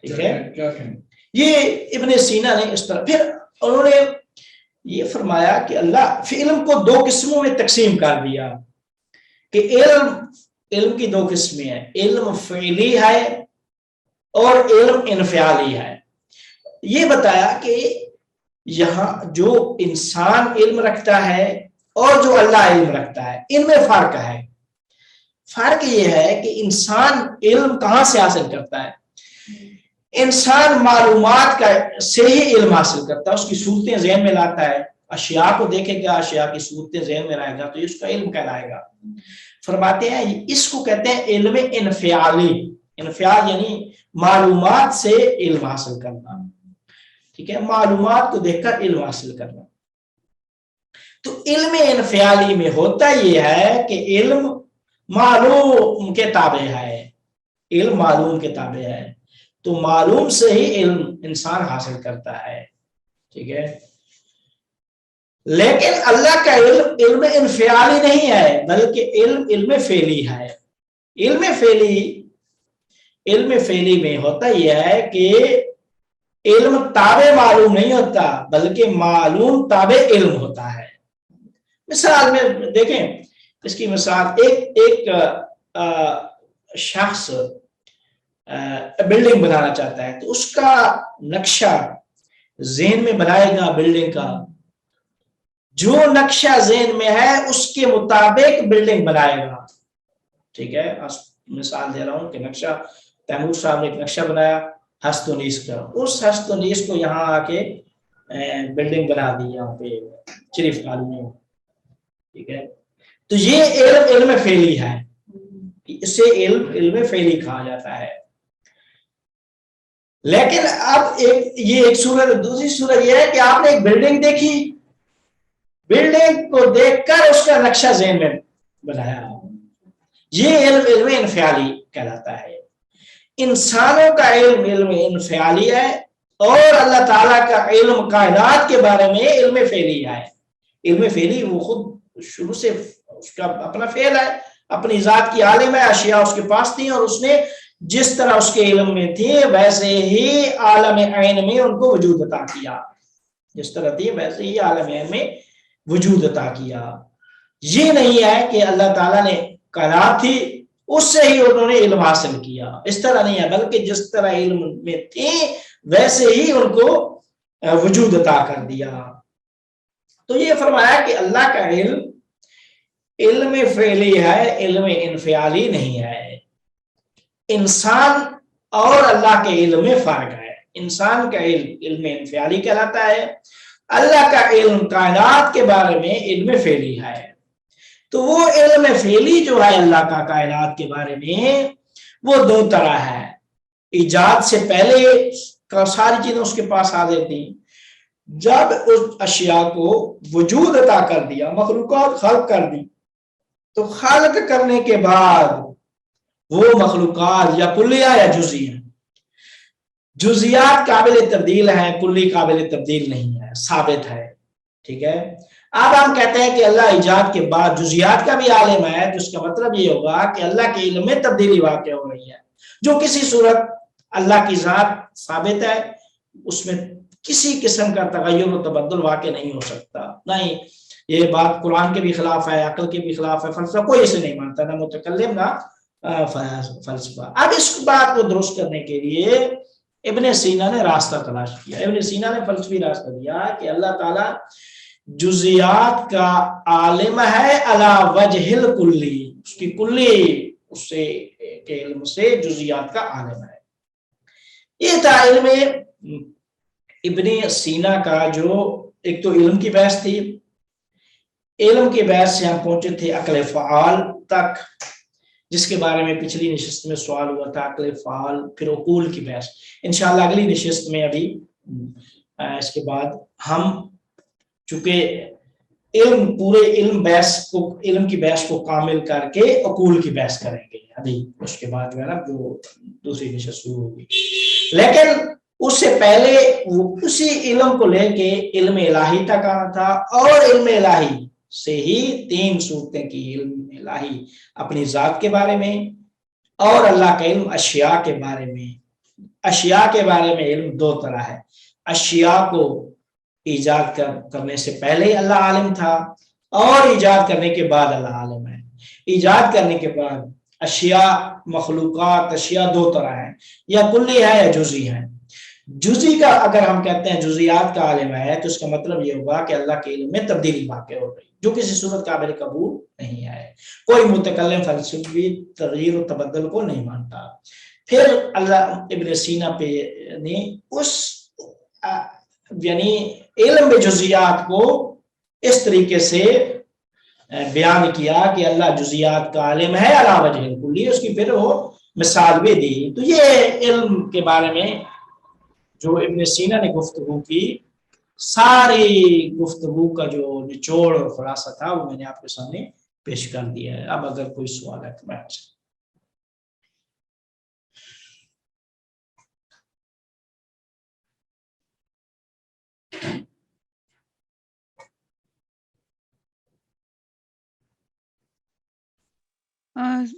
ٹھیک ہے۔ یہ ابن سینا نے اس طرح، پھر انہوں نے یہ فرمایا کہ اللہ علم کو دو قسموں میں تقسیم کر دیا کہ علم کی دو قسمیں ہیں، علم فعلی ہے اور علم انفعالی ہے. یہ بتایا کہ یہاں جو انسان علم رکھتا ہے اور جو اللہ علم رکھتا ہے ان میں فرق ہے. فرق یہ ہے کہ انسان علم کہاں سے حاصل کرتا ہے؟ انسان معلومات کا سے ہی علم حاصل کرتا ہے، اس کی صورتیں ذہن میں لاتا ہے، اشیاء کو دیکھے گا، اشیاء کی صورتیں ذہن میں لائے گا تو اس کا علم کہلائے گا. فرماتے ہیں اس کو کہتے ہیں علم انفعالی. انفعال یعنی معلومات سے علم حاصل کرنا. ٹھیک ہے، معلومات کو دیکھ کر علم حاصل کرنا. تو علم انفعالی میں ہوتا یہ ہے کہ علم معلوم کے تابع ہے. علم معلوم کے تابع ہے تو معلوم سے ہی علم انسان حاصل کرتا ہے. ٹھیک ہے، لیکن اللہ کا علم انفعالی نہیں ہے بلکہ علم فعلی ہے. علم فعلی میں ہوتا یہ ہے کہ علم تابع معلوم نہیں ہوتا بلکہ معلوم تابع علم ہوتا ہے. مثال میں دیکھیں، اس کی مثال ایک شخص بلڈنگ بنانا چاہتا ہے تو اس کا نقشہ ذہن میں بنائے گا. بلڈنگ کا جو نقشہ ذہن میں ہے اس کے مطابق بلڈنگ بنائے گا. ٹھیک ہے، مثال دے رہا ہوں کہ نقشہ تیمور صاحب نے ایک نقشہ بنایا ہستونیس کا، اس ہستونیس کو یہاں آ کے بلڈنگ بنا دی یہاں پہ شریف کالونی میں. ٹھیک ہے، تو یہ علم فعلی ہے، اسے علم فعلی کہا جاتا ہے. لیکن اب ایک صورت، دوسری صورت یہ ہے کہ آپ نے ایک بلڈنگ دیکھی، بلڈنگ کو دیکھ کر اس کا نقشہ ذہن میں بنایا، یہ علم انفعالی کہلاتا ہے. انسانوں کا علم انفعالی ہے اور اللہ تعالیٰ کا علم کائنات کے بارے میں علم فعلی ہے. علم فعلی وہ خود شروع سے اس کا اپنا فعل ہے، اپنی ذات کی عالم ہے، اشیاء اس کے پاس تھیں اور اس نے جس طرح اس کے علم میں تھی ویسے ہی عالم عین میں ان کو وجود عطا کیا. جس طرح تھی ویسے ہی عالم عین میں وجود عطا کیا. یہ نہیں ہے کہ اللہ تعالیٰ نے کائنات تھی اس سے ہی انہوں نے علم حاصل کیا، اس طرح نہیں ہے، بلکہ جس طرح علم میں تھی ویسے ہی ان کو وجود عطا کر دیا. تو یہ فرمایا کہ اللہ کا علم فعلی ہے، علم انفعالی نہیں ہے. انسان اور اللہ کے علم میں فرق ہے. انسان کا علم انفعالی کہلاتا ہے، اللہ کا علم کائنات کے بارے میں علم فعلی ہے. تو وہ علم فعلی جو ہے اللہ کا کائنات کے بارے میں وہ دو طرح ہے. ایجاد سے پہلے ساری چیزیں اس کے پاس حاضر تھیں، جب اس اشیاء کو وجود عطا کر دیا، مخلوقات خلق کر دی، تو خلق کرنے کے بعد وہ مخلوقات یا کلیہ یا جزئی ہیں. جزیات قابل تبدیل ہیں، کلی قابل تبدیل نہیں ہے، ثابت ہے. ٹھیک ہے، اب ہم کہتے ہیں کہ اللہ ایجاد کے بعد جزیات کا بھی عالم ہے، تو اس کا مطلب یہ ہوگا کہ اللہ کے علم میں تبدیلی واقع ہو رہی ہے، جو کسی صورت اللہ کی ذات ثابت ہے، اس میں کسی قسم کا تغیر و تبدل واقع نہیں ہو سکتا. نہیں، یہ بات قرآن کے بھی خلاف ہے، عقل کے بھی خلاف ہے، فلسفہ کوئی اسے نہیں مانتا، نہ متکلم نہ فلسفہ. اب اس بات کو درست کرنے کے لیے ابن سینا نے راستہ تلاش کیا. ابن سینا نے فلسفی راستہ دیا کہ اللہ تعالیٰ جزیات کا عالم ہے علی وجہ الکلی، اس کی کلی اس سے کے علم سے جزیات کا عالم ہے. یہ تھا علم ابن سینا کا، جو ایک تو علم کی بحث تھی، علم کی بحث سے ہم پہنچے تھے عقل فعال تک، جس کے بارے میں پچھلی نشست میں سوال ہوا تھا. عقل فعال، پھر عقول کی بحث. انشاءاللہ اگلی نشست میں ابھی اس کے بعد ہم چونکہ پورے علم کی بحث کو کامل کر کے عقول کی بحث کریں گے ابھی، اس کے بعد جو ہے نا جو دوسری نشست شروع ہوگی. لیکن اس سے پہلے وہ اسی علم کو لے کے علم الہی تک آنا تھا، اور علم الہی سے ہی 3 صورتیں کی. علم الہی اپنی ذات کے بارے میں، اور اللہ کا علم اشیاء کے بارے میں. اشیاء کے بارے میں علم 2 طرح ہے. اشیاء کو ایجاد کرنے سے پہلے اللہ عالم تھا، اور ایجاد کرنے کے بعد اللہ عالم ہے. ایجاد کرنے کے بعد اشیاء مخلوقات اشیاء دو طرح ہیں، یا کلی ہے یا جزئی ہے۔ جزئی کا اگر ہم کہتے ہیں جزیات کا عالم ہے تو اس کا مطلب یہ ہوگا کہ اللہ کے علم میں تبدیلی واقع ہو گئی جو کسی صورت قابل قبول نہیں ہے۔ کوئی متکلم فلسفی تغییر و تبدل کو نہیں مانتا۔ پھر اللہ ابن سینا پہ نے اس یعنی علم جزیات کو اس طریقے سے بیان کیا کہ اللہ جزیات کا عالم ہے علی وجہ الکلی، اس کی پھر وہ مثال بھی دی۔ تو یہ علم کے بارے میں جو ابن سینا نے گفتگو کی، ساری گفتگو کا جو نچوڑ اور خلاصہ تھا وہ میں نے آپ کے سامنے پیش کر دیا ہے۔ اب اگر کوئی سوال ہے تو میں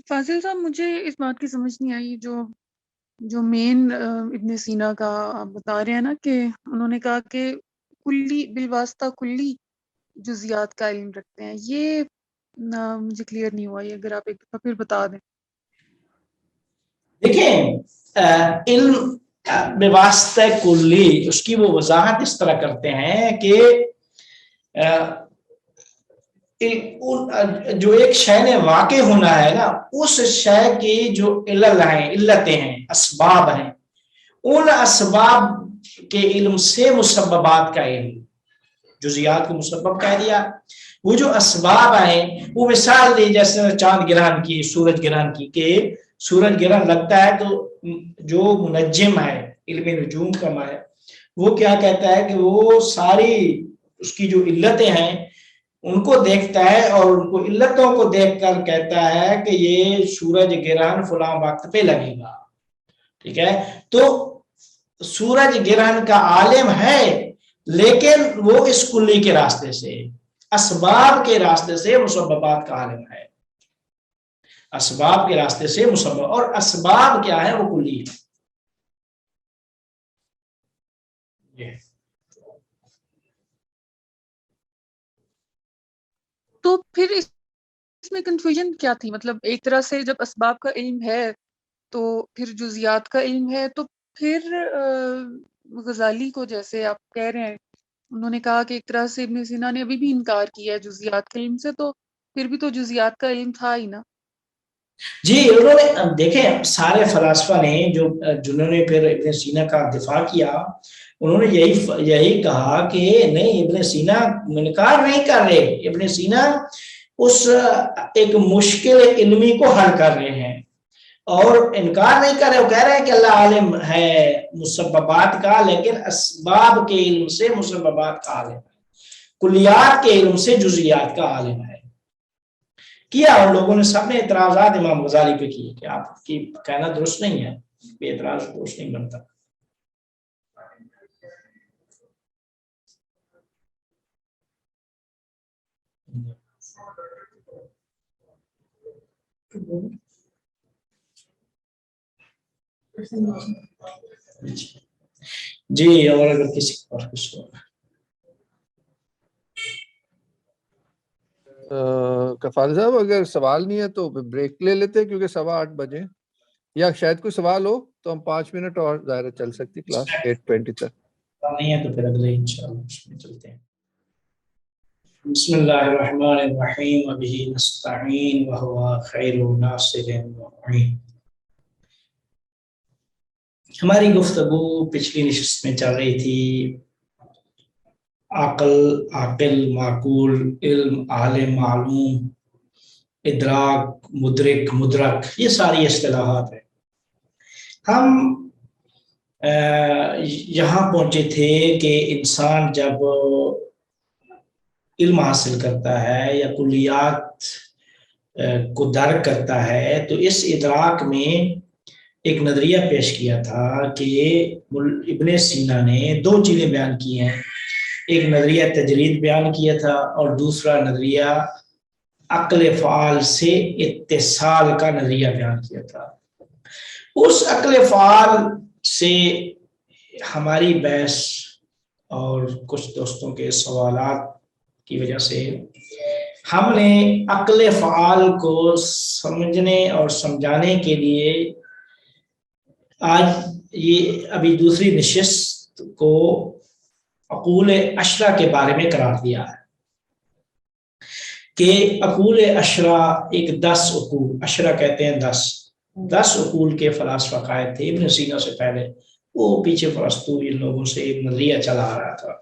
فاضل صاحب مجھے اس بات کی سمجھ نہیں آئی، جو مین ابن سینا کا آپ بتا رہے ہیں نا کہ انہوں نے کہا کہ کلی بالواسطہ کلی جزیات کا علم رکھتے ہیں، یہ مجھے کلیئر نہیں ہوا، یہ اگر آپ ایک دفعہ پھر بتا دیں۔ دیکھیں علم بواسطہ کلی اس کی وہ وضاحت اس طرح کرتے ہیں کہ جو ایک شے نے واقع ہونا ہے نا، اس شے کی جو علل ہیں، علتیں ہیں، اسباب ہیں، ان اسباب کے علم سے مسببات کا علم، جزیات کو مسبب کہہ دیا۔ وہ جو اسباب ہیں وہ مثال دی جیسے چاند گرہن کی، سورج گرہن کی، کہ سورج گرہن لگتا ہے تو جو منجم ہے علم نجوم کا ہے وہ کیا کہتا ہے کہ وہ ساری اس کی جو علتیں ہیں ان کو دیکھتا ہے اور ان کو علتوں کو دیکھ کر کہتا ہے کہ یہ سورج گرہن فلاں وقت پہ لگے گا، ٹھیک ہے۔ تو سورج گرہن کا عالم ہے لیکن وہ اس کلی کے راستے سے، اسباب کے راستے سے مسببات کا عالم ہے، اسباب کے راستے سے مسبب، اور اسباب کیا ہے وہ کلی ہے۔ تو پھر اس میں کنفیوژن کیا تھی؟ مطلب ایک طرح سے جب اسباب کا علم ہے تو پھر جزیات کا علم ہے، تو پھر غزالی کو جیسے آپ کہہ رہے ہیں، انہوں نے کہا کہ ایک طرح سے ابن سینا نے ابھی بھی انکار کیا ہے جزیات کے علم سے، تو پھر بھی تو جزیات کا علم تھا ہی نا۔ جی انہوں نے دیکھیں سارے فلاسفہ نے جنہوں نے پھر ابن سینا کا دفاع کیا، انہوں نے یہی کہا کہ نہیں، ابن سینا انکار نہیں کر رہے، ابن سینا اس ایک مشکل علمی کو حل کر رہے ہیں اور انکار نہیں کر رہے، وہ کہہ رہے ہیں کہ اللہ عالم ہے مسببات کا لیکن اسباب کے علم سے مسببات کا عالم ہے، کلیات کے علم سے جزیات کا عالم ہے کیا۔ اور لوگوں نے سب نے اعتراضات امام غزالی پہ کیے کہ آپ کی کہنا درست نہیں ہے، یہ اعتراض درست نہیں بنتا۔ جی اور اگر کسی اور کچھ کفال صاحب اگر سوال نہیں ہے تو بریک لے لیتے کیونکہ 8:15 بجے، یا شاید کوئی سوال ہو تو ہم 5 منٹ اور ظاہر چل سکتی کلاس 8:20 تک نہیں ہے تو پھر اگلے انشاءاللہ اس میں چلتے ہیں۔ بسم اللہ الرحمن الرحیم وبہ نستعین وہو خیر ناصر ومعین۔ ہماری گفتگو پچھلی نشست میں چل رہی تھی عاقل، معقول، علم، عالم، معلوم، ادراک، مدرک، مدرک، یہ ساری اصطلاحات ہیں۔ ہم یہاں پہنچے تھے کہ انسان جب علم حاصل کرتا ہے یا کلیات کو درک کرتا ہے تو اس ادراک میں ایک نظریہ پیش کیا تھا کہ ابن سینا نے 2 چیزیں بیان کی ہیں، ایک نظریہ تجرید بیان کیا تھا اور دوسرا نظریہ عقل فعال سے اتصال کا نظریہ بیان کیا تھا۔ اس عقل فعال سے ہماری بحث اور کچھ دوستوں کے سوالات کی وجہ سے ہم نے عقل فعال کو سمجھنے اور سمجھانے کے لیے آج یہ ابھی دوسری نشست کو عقول عشرہ کے بارے میں قرار دیا ہے کہ عقول عشرہ ایک 10 عقول، عشرہ کہتے ہیں 10 عقول کے فلاسفہ قائد تھے ابن سینا سے پہلے، وہ پیچھے فلسطینی لوگوں سے ایک نظریہ چلا آ رہا تھا۔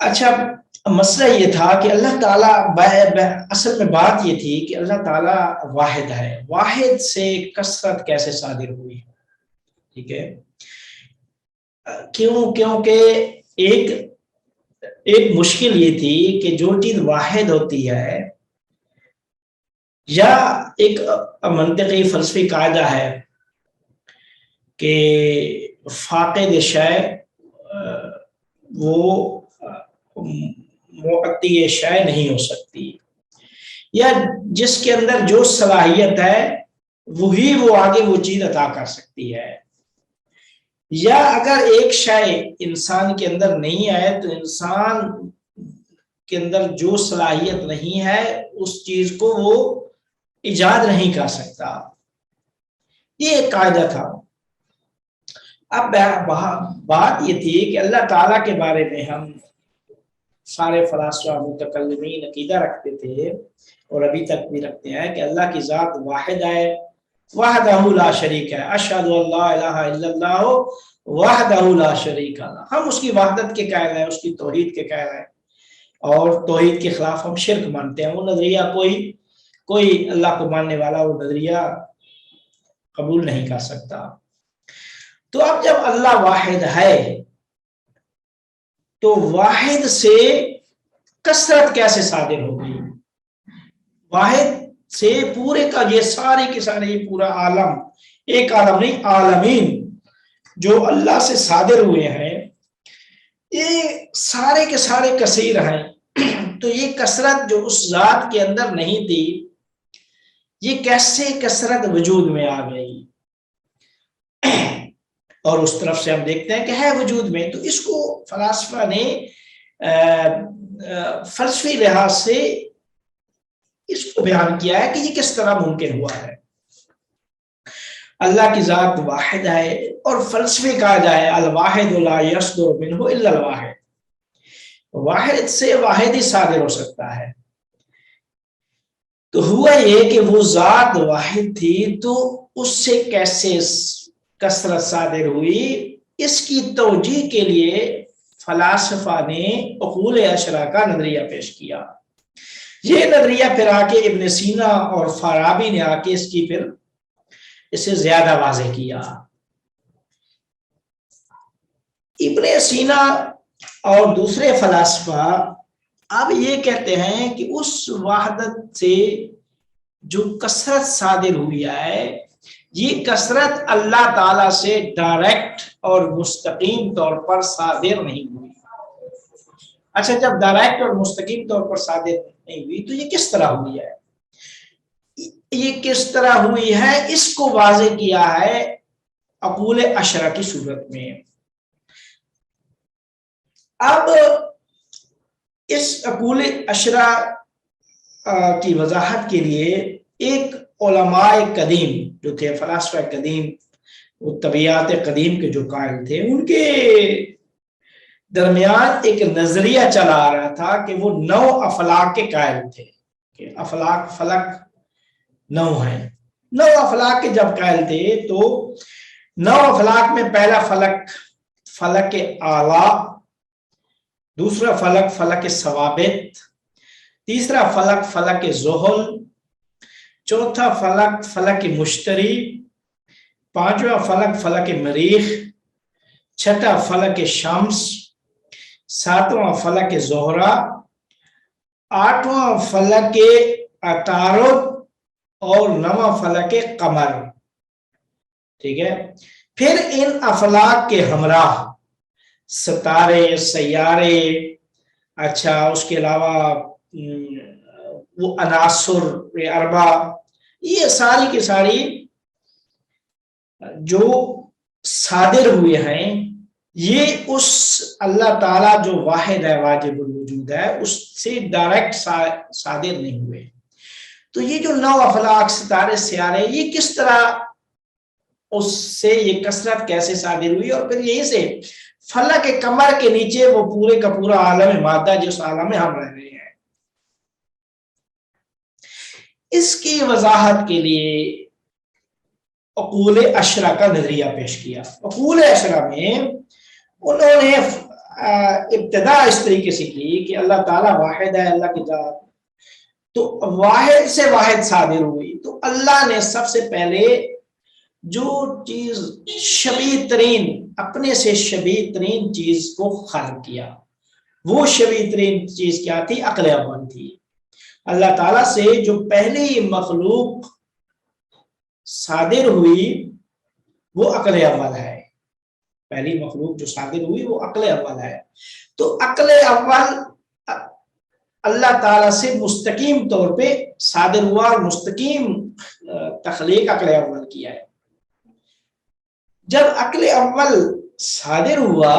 اچھا، مسئلہ یہ تھا کہ اللہ تعالیٰ اصل میں بات یہ تھی کہ اللہ تعالیٰ واحد ہے، واحد سے کثرت کیسے صادر ہوئی، ٹھیک ہے؟ کیونکہ ایک مشکل یہ تھی کہ جو چیز واحد ہوتی ہے، یا ایک منطقی فلسفی قاعدہ ہے کہ فاقد شے وہ معطی شے نہیں ہو سکتی، یا جس کے اندر جو صلاحیت ہے وہی وہ آگے وہ چیز عطا کر سکتی ہے، یا اگر ایک شے انسان کے اندر نہیں ہے تو انسان کے اندر جو صلاحیت نہیں ہے اس چیز کو وہ ایجاد نہیں کر سکتا۔ یہ ایک قاعدہ تھا۔ اب بات یہ تھی کہ اللہ تعالیٰ کے بارے میں ہم سارے فلاسفہ متکلمین عقیدہ رکھتے تھے اور ابھی تک بھی رکھتے ہیں کہ اللہ کی ذات واحد ہے، وحدہ لا شریک ہے، اشہد ان لا الہ الا اللہ وحدہ لا شریک لہ۔ ہم اس کی وحدت کے قائل ہیں، اس کی توحید کے قائل ہیں، اور توحید کے خلاف ہم شرک مانتے ہیں۔ وہ نظریہ کوئی اللہ کو ماننے والا وہ نظریہ قبول نہیں کر سکتا۔ تو اب جب اللہ واحد ہے تو واحد سے کثرت کیسے صادر ہوگی؟ واحد سے پورے کا یہ سارے کے سارے یہ پورا عالم، ایک عالم نہیں عالمین جو اللہ سے صادر ہوئے ہیں، یہ سارے کے سارے کثیر ہیں۔ تو یہ کثرت جو اس ذات کے اندر نہیں تھی، یہ کیسے کثرت وجود میں آ گئی؟ اور اس طرف سے ہم دیکھتے ہیں کہ ہے وجود میں۔ تو اس کو فلاسفہ نے فلسفی لحاظ سے اس کو بیان کیا ہے کہ یہ کس طرح ممکن ہوا ہے۔ اللہ کی ذات واحد ہے، اور فلسفی قاعدہ ہے الواحد لا یصدر منہ الا الواحد، واحد سے واحد ہی صادر ہو سکتا ہے۔ تو ہوا یہ کہ وہ ذات واحد تھی تو اس سے کیسے کثرت صادر ہوئی؟ اس کی توجیہ کے لیے فلاسفہ نے عقول عشرہ کا نظریہ پیش کیا۔ یہ نظریہ پھر آ کے ابن سینا اور فارابی نے آ کے اس کی پھر اسے زیادہ واضح کیا۔ ابن سینا اور دوسرے فلاسفہ اب یہ کہتے ہیں کہ اس وحدت سے جو کثرت صادر ہوئی ہے، یہ کثرت اللہ تعالی سے ڈائریکٹ اور مستقیم طور پر صادر نہیں ہوئی۔ اچھا، جب ڈائریکٹ اور مستقیم طور پر صادر نہیں ہوئی تو یہ کس طرح ہوئی ہے؟ یہ کس طرح ہوئی ہے اس کو واضح کیا ہے عقول عشرہ کی صورت میں۔ اب اس عقول عشرہ کی وضاحت کے لیے ایک علماء قدیم جو تھے، فلاسفہ قدیم، وہ طبیعات قدیم کے جو قائل تھے، ان کے درمیان ایک نظریہ چلا آ رہا تھا کہ وہ 9 افلاک کے قائل تھے، کہ افلاک فلک 9 ہیں۔ 9 افلاک کے جب قائل تھے تو 9 افلاک میں پہلا فلک اعلی، دوسرا فلک ثوابت، تیسرا فلک زحل، چوتھا فلک مشتری، پانچواں فلک مریخ، چھٹا فلک شمس، ساتواں فلک زہرہ، آٹھواں فلک عطارد، اور 9واں فلک قمر۔ ٹھیک ہے، پھر ان افلاک کے ہمراہ ستارے، سیارے، اچھا اس کے علاوہ وہ عناصر اربع، یہ ساری کی ساری جو صادر ہوئے ہیں یہ اس اللہ تعالیٰ جو واحد ہے واجب الوجود ہے اس سے ڈائریکٹ صادر نہیں ہوئے. تو یہ جو 9 افلاک ستارے سیارے یہ کس طرح اس سے یہ کثرت کیسے صادر ہوئی, اور پھر یہیں سے فلک قمر کے نیچے وہ پورے کا پورا عالم مادہ جس عالم میں ہم رہ رہے ہیں. اس کی وضاحت کے لیے عقول اشرا کا نظریہ پیش کیا. عقول اشرا میں انہوں نے ابتدا اس طریقے سے کی کہ اللہ تعالیٰ واحد ہے, اللہ کی ذات, تو واحد سے واحد صادر ہوئی. تو اللہ نے سب سے پہلے جو چیز شبیہ ترین, اپنے سے شبیہ ترین چیز کو خلق کیا, وہ شبیہ ترین چیز کیا تھی؟ عقل اول تھی. اللہ تعالیٰ سے جو پہلی مخلوق صادر ہوئی وہ عقل اول ہے. پہلی مخلوق جو صادر ہوئی وہ عقل اول ہے. تو عقل اول اللہ تعالیٰ سے مستقیم طور پہ صادر ہوا اور مستقیم تخلیق عقل اول کیا ہے. جب عقل اول صادر ہوا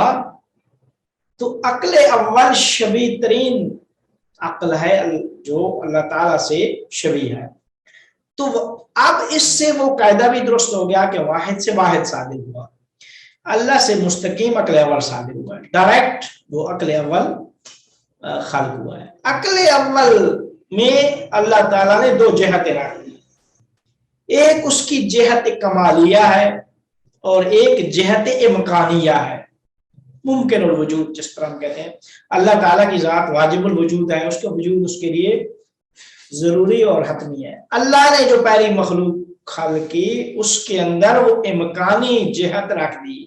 تو عقل اول شبیہ ترین عقل ہے جو اللہ تعالیٰ سے شبیہ ہے. تو اب اس سے وہ قاعدہ بھی درست ہو گیا کہ واحد سے واحد صادر ہوا, اللہ سے مستقیم عقل اول صادر ہوا ہے, ڈائریکٹ وہ عقل اول خلق ہوا ہے. عقل اول میں اللہ تعالیٰ نے 2 جہتیں رکھ دی, ایک اس کی جہت کمالیہ ہے اور ایک جہت امکانیہ ہے, ممکن الوجود جس پر ہم کہتے ہیں. اللہ تعالیٰ کی ذات واجب الوجود ہے, اس کا وجود اس کے لیے ضروری اور حتمی ہے. اللہ نے جو پہلی مخلوق خلق کی اس کے اندر وہ امکانی جہت رکھ دی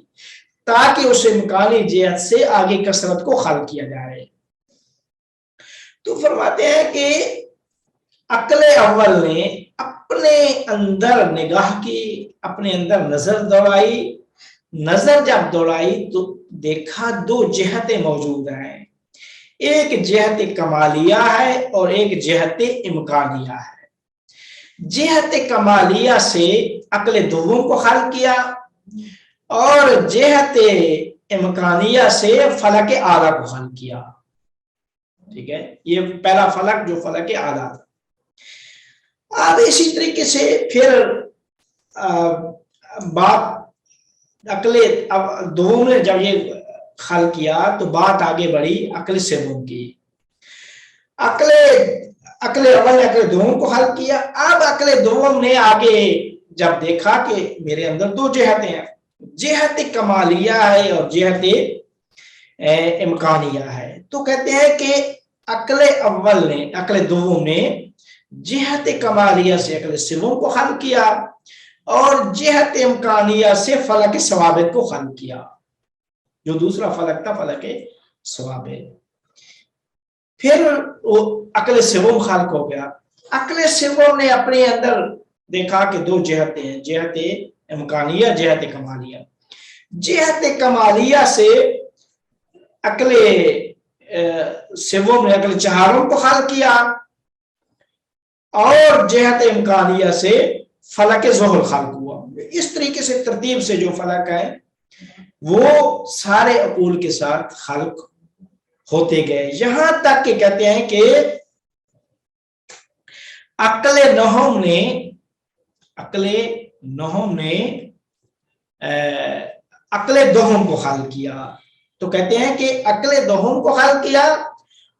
تاکہ اس امکانی جہت سے آگے کثرت کو خلق کیا جائے. تو فرماتے ہیں کہ عقل اول نے اپنے اندر نگاہ کی, اپنے اندر نظر دوڑائی. نظر جب دوڑائی تو دیکھا 2 جہتیں موجود ہیں, ایک جہت کمالیہ ہے اور ایک جہت امکانیہ ہے. جہت کمالیہ سے عقل دوم کو خلق کیا اور جہت امکانیہ سے فلک اعلیٰ کو خلق کیا. ٹھیک ہے, یہ پہلا فلک جو فلک اعلیٰ تھا. اب اسی طریقے سے پھر بات عقل دوم نے جب یہ خلق کیا تو بات آگے بڑھی عقل سوم کی. عقل اول نے عقل دوم کو خلق کیا. اب عقل دوم نے آگے جب دیکھا کہ میرے اندر 2 جہتیں ہیں, جہت کمالیہ ہے اور جہت امکانیہ ہے, تو کہتے ہیں کہ عقل اول نے عقل دوم نے جہت کمالیہ سے عقل سوم کو خلق کیا اور جہت امکانیہ سے فلک ثوابت کو خلق کیا. جو دوسرا فلک تھا فلک ثوابت. پھر وہ عقل سوم خلق ہو گیا. عقل سوم نے اپنے اندر دیکھا کہ 2 جہتیں ہیں, جہت امکانیہ, جہت کمالیہ. جہت کمالیہ سے عقل سوم نے عقل چہارم کو خلق کیا اور جہت امکانیہ سے فلک ظہر خلق ہوا. اس طریقے سے ترتیب سے جو فلک ہے وہ سارے عقول کے ساتھ خلق ہوتے گئے, یہاں تک کہ کہتے ہیں کہ عقل نہم نے عقل دوم کو خلق کیا. تو کہتے ہیں کہ عقل دوم کو خلق کیا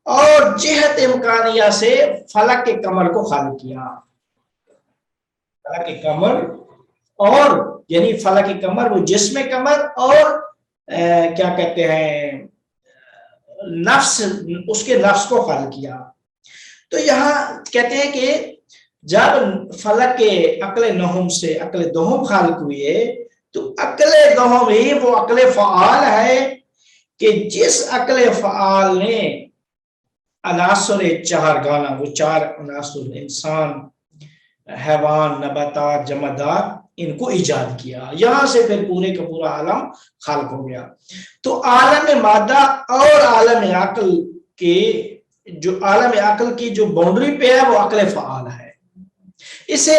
اور جہت امکانیہ سے فلک کے قمر کو خلق کیا. فلک قمر اور یعنی فلک قمر وہ جسم قمر اور کیا کہتے ہیں نفس, اس کے نفس کو خلق کیا. تو یہاں کہتے ہیں کہ جب فلک کے عقل نہم سے عقل دوم خلق ہوئے تو عقل دوم ہی وہ عقل فعال ہے کہ جس عقل فعال نے عناصر 4 گانا, وہ 4 عناصر انسان, حیوان, نباتات, جمادات, ان کو ایجاد کیا. یہاں سے پھر پورے کا پورا عالم خلق ہو گیا. تو عالم مادہ اور عالم عقل کے جو عالم عقل کی جو باؤنڈری پہ ہے وہ عقل فعال ہے. اسے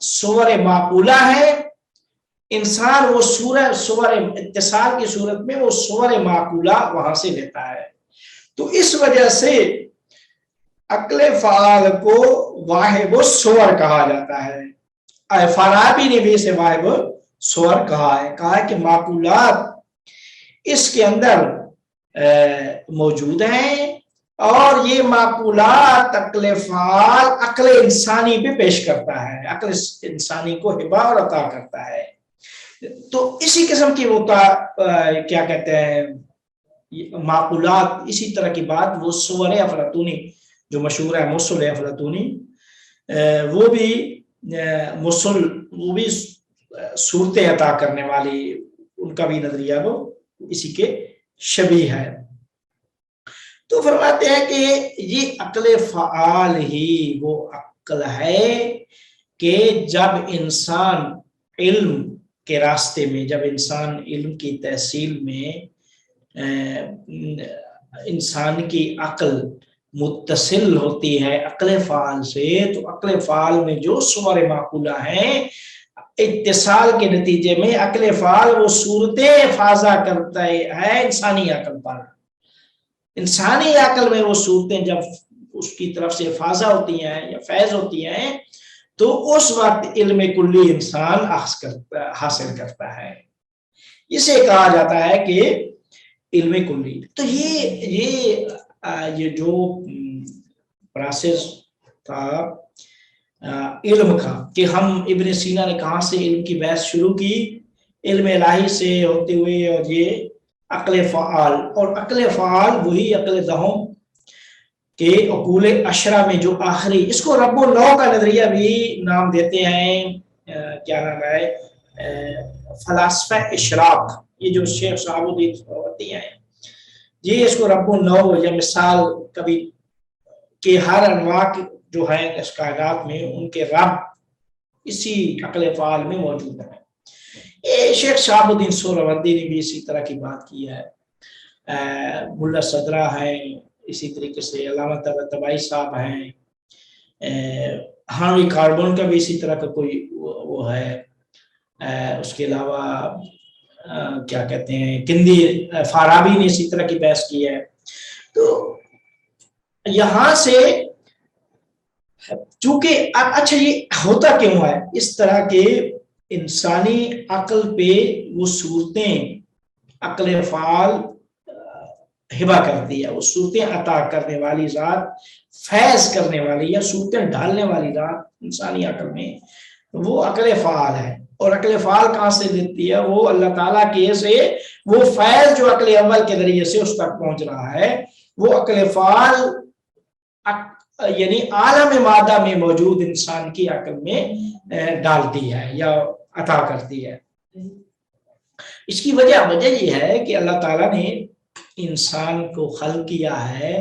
صور معقولہ ہے، انسان وہ صور اتصال کی صورت میں وہ صور معقولہ وہاں سے لیتا ہے. تو اس وجہ سے عقل فعال کو واہب الصور کہا جاتا ہے. فارابی نے بھی اسے واہب الصور کہا ہے کہ معقولات اس کے اندر موجود ہیں اور یہ معقولات عقل فعال عقل انسانی پہ پیش کرتا ہے، عقل انسانی کو ہبہ اور عطا کرتا ہے. تو اسی قسم کی وہ کیا کہتے ہیں معقولات، اسی طرح کی بات وہ صور افلاطونی جو مشہور ہے، مسل افلاطونی، وہ بھی صورتیں عطا کرنے والی، ان کا بھی نظریہ وہ اسی کے شبیہ ہے. تو فرماتے ہیں کہ یہ عقل فعال ہی وہ عقل ہے کہ جب انسان علم کے راستے میں، جب انسان علم کی تحصیل میں انسان کی عقل متصل ہوتی ہے عقل فعال سے، تو عقل فعال میں جو صور معقولہ ہیں اتصال کے نتیجے میں عقل فعال وہ صورتیں فاضا کرتا ہے انسانی عقل پر. انسانی عقل میں وہ صورتیں جب اس کی طرف سے فاضا ہوتی ہیں یا فیض ہوتی ہیں تو اس وقت علم کلی انسان حاصل کرتا ہے. اسے کہا جاتا ہے کہ علم کلی. تو یہ جو پروسیس تھا علم کا کہ ہم ابن سینا نے کہاں سے علم کی بحث شروع کی، علم الہی سے ہوتے ہوئے، اور یہ عقل فعال، اور عقل فعال وہی عقل دہم کہ عقول عشرہ میں جو آخری، اس کو رب النو کا نظریہ بھی نام دیتے ہیں، کیا نام ہے، فلاسفہ اشراق، یہ جو شیخ صاحب الدین ہیں جی، اس کو رب النو یا مثال کبھی کہ ہر انواع جو ہیں اس کائنات میں ان کے رب اسی عقل فعال میں موجود ہیں. شیخ شہاب الدین سہروردی نے بھی اسی طرح کی بات کی ہے، ملا صدرہ ہیں، اسی طریقے سے علامہ طباطبائی صاحب ہیں، ہانوی کاربن کا بھی اسی طرح کا کوئی وہ ہے. اس کے علاوہ کیا کہتے ہیں کندی فارابی نے اسی طرح کی بحث کی ہے. تو یہاں سے چونکہ اچھا یہ ہوتا کیوں ہے اس طرح کے انسانی عقل پہ وہ صورتیں عقل فعال ہبہ کرتی ہے، وہ صورتیں عطا کرنے والی ذات، فیض کرنے والی یا صورتیں ڈالنے والی ذات انسانی عقل میں وہ عقل فعال ہے. اور عقل فعال کہاں سے دیتی ہے؟ وہ اللہ تعالیٰ کے سے وہ فیض جو عقل اول کے ذریعے سے اس تک پہنچ رہا ہے، وہ عقل فعال یعنی عالم مادہ میں موجود انسان کی عقل میں ڈالتی ہے یا عطا کرتی ہے. اس کی وجہ یہ ہے کہ اللہ تعالیٰ نے انسان کو خلق کیا ہے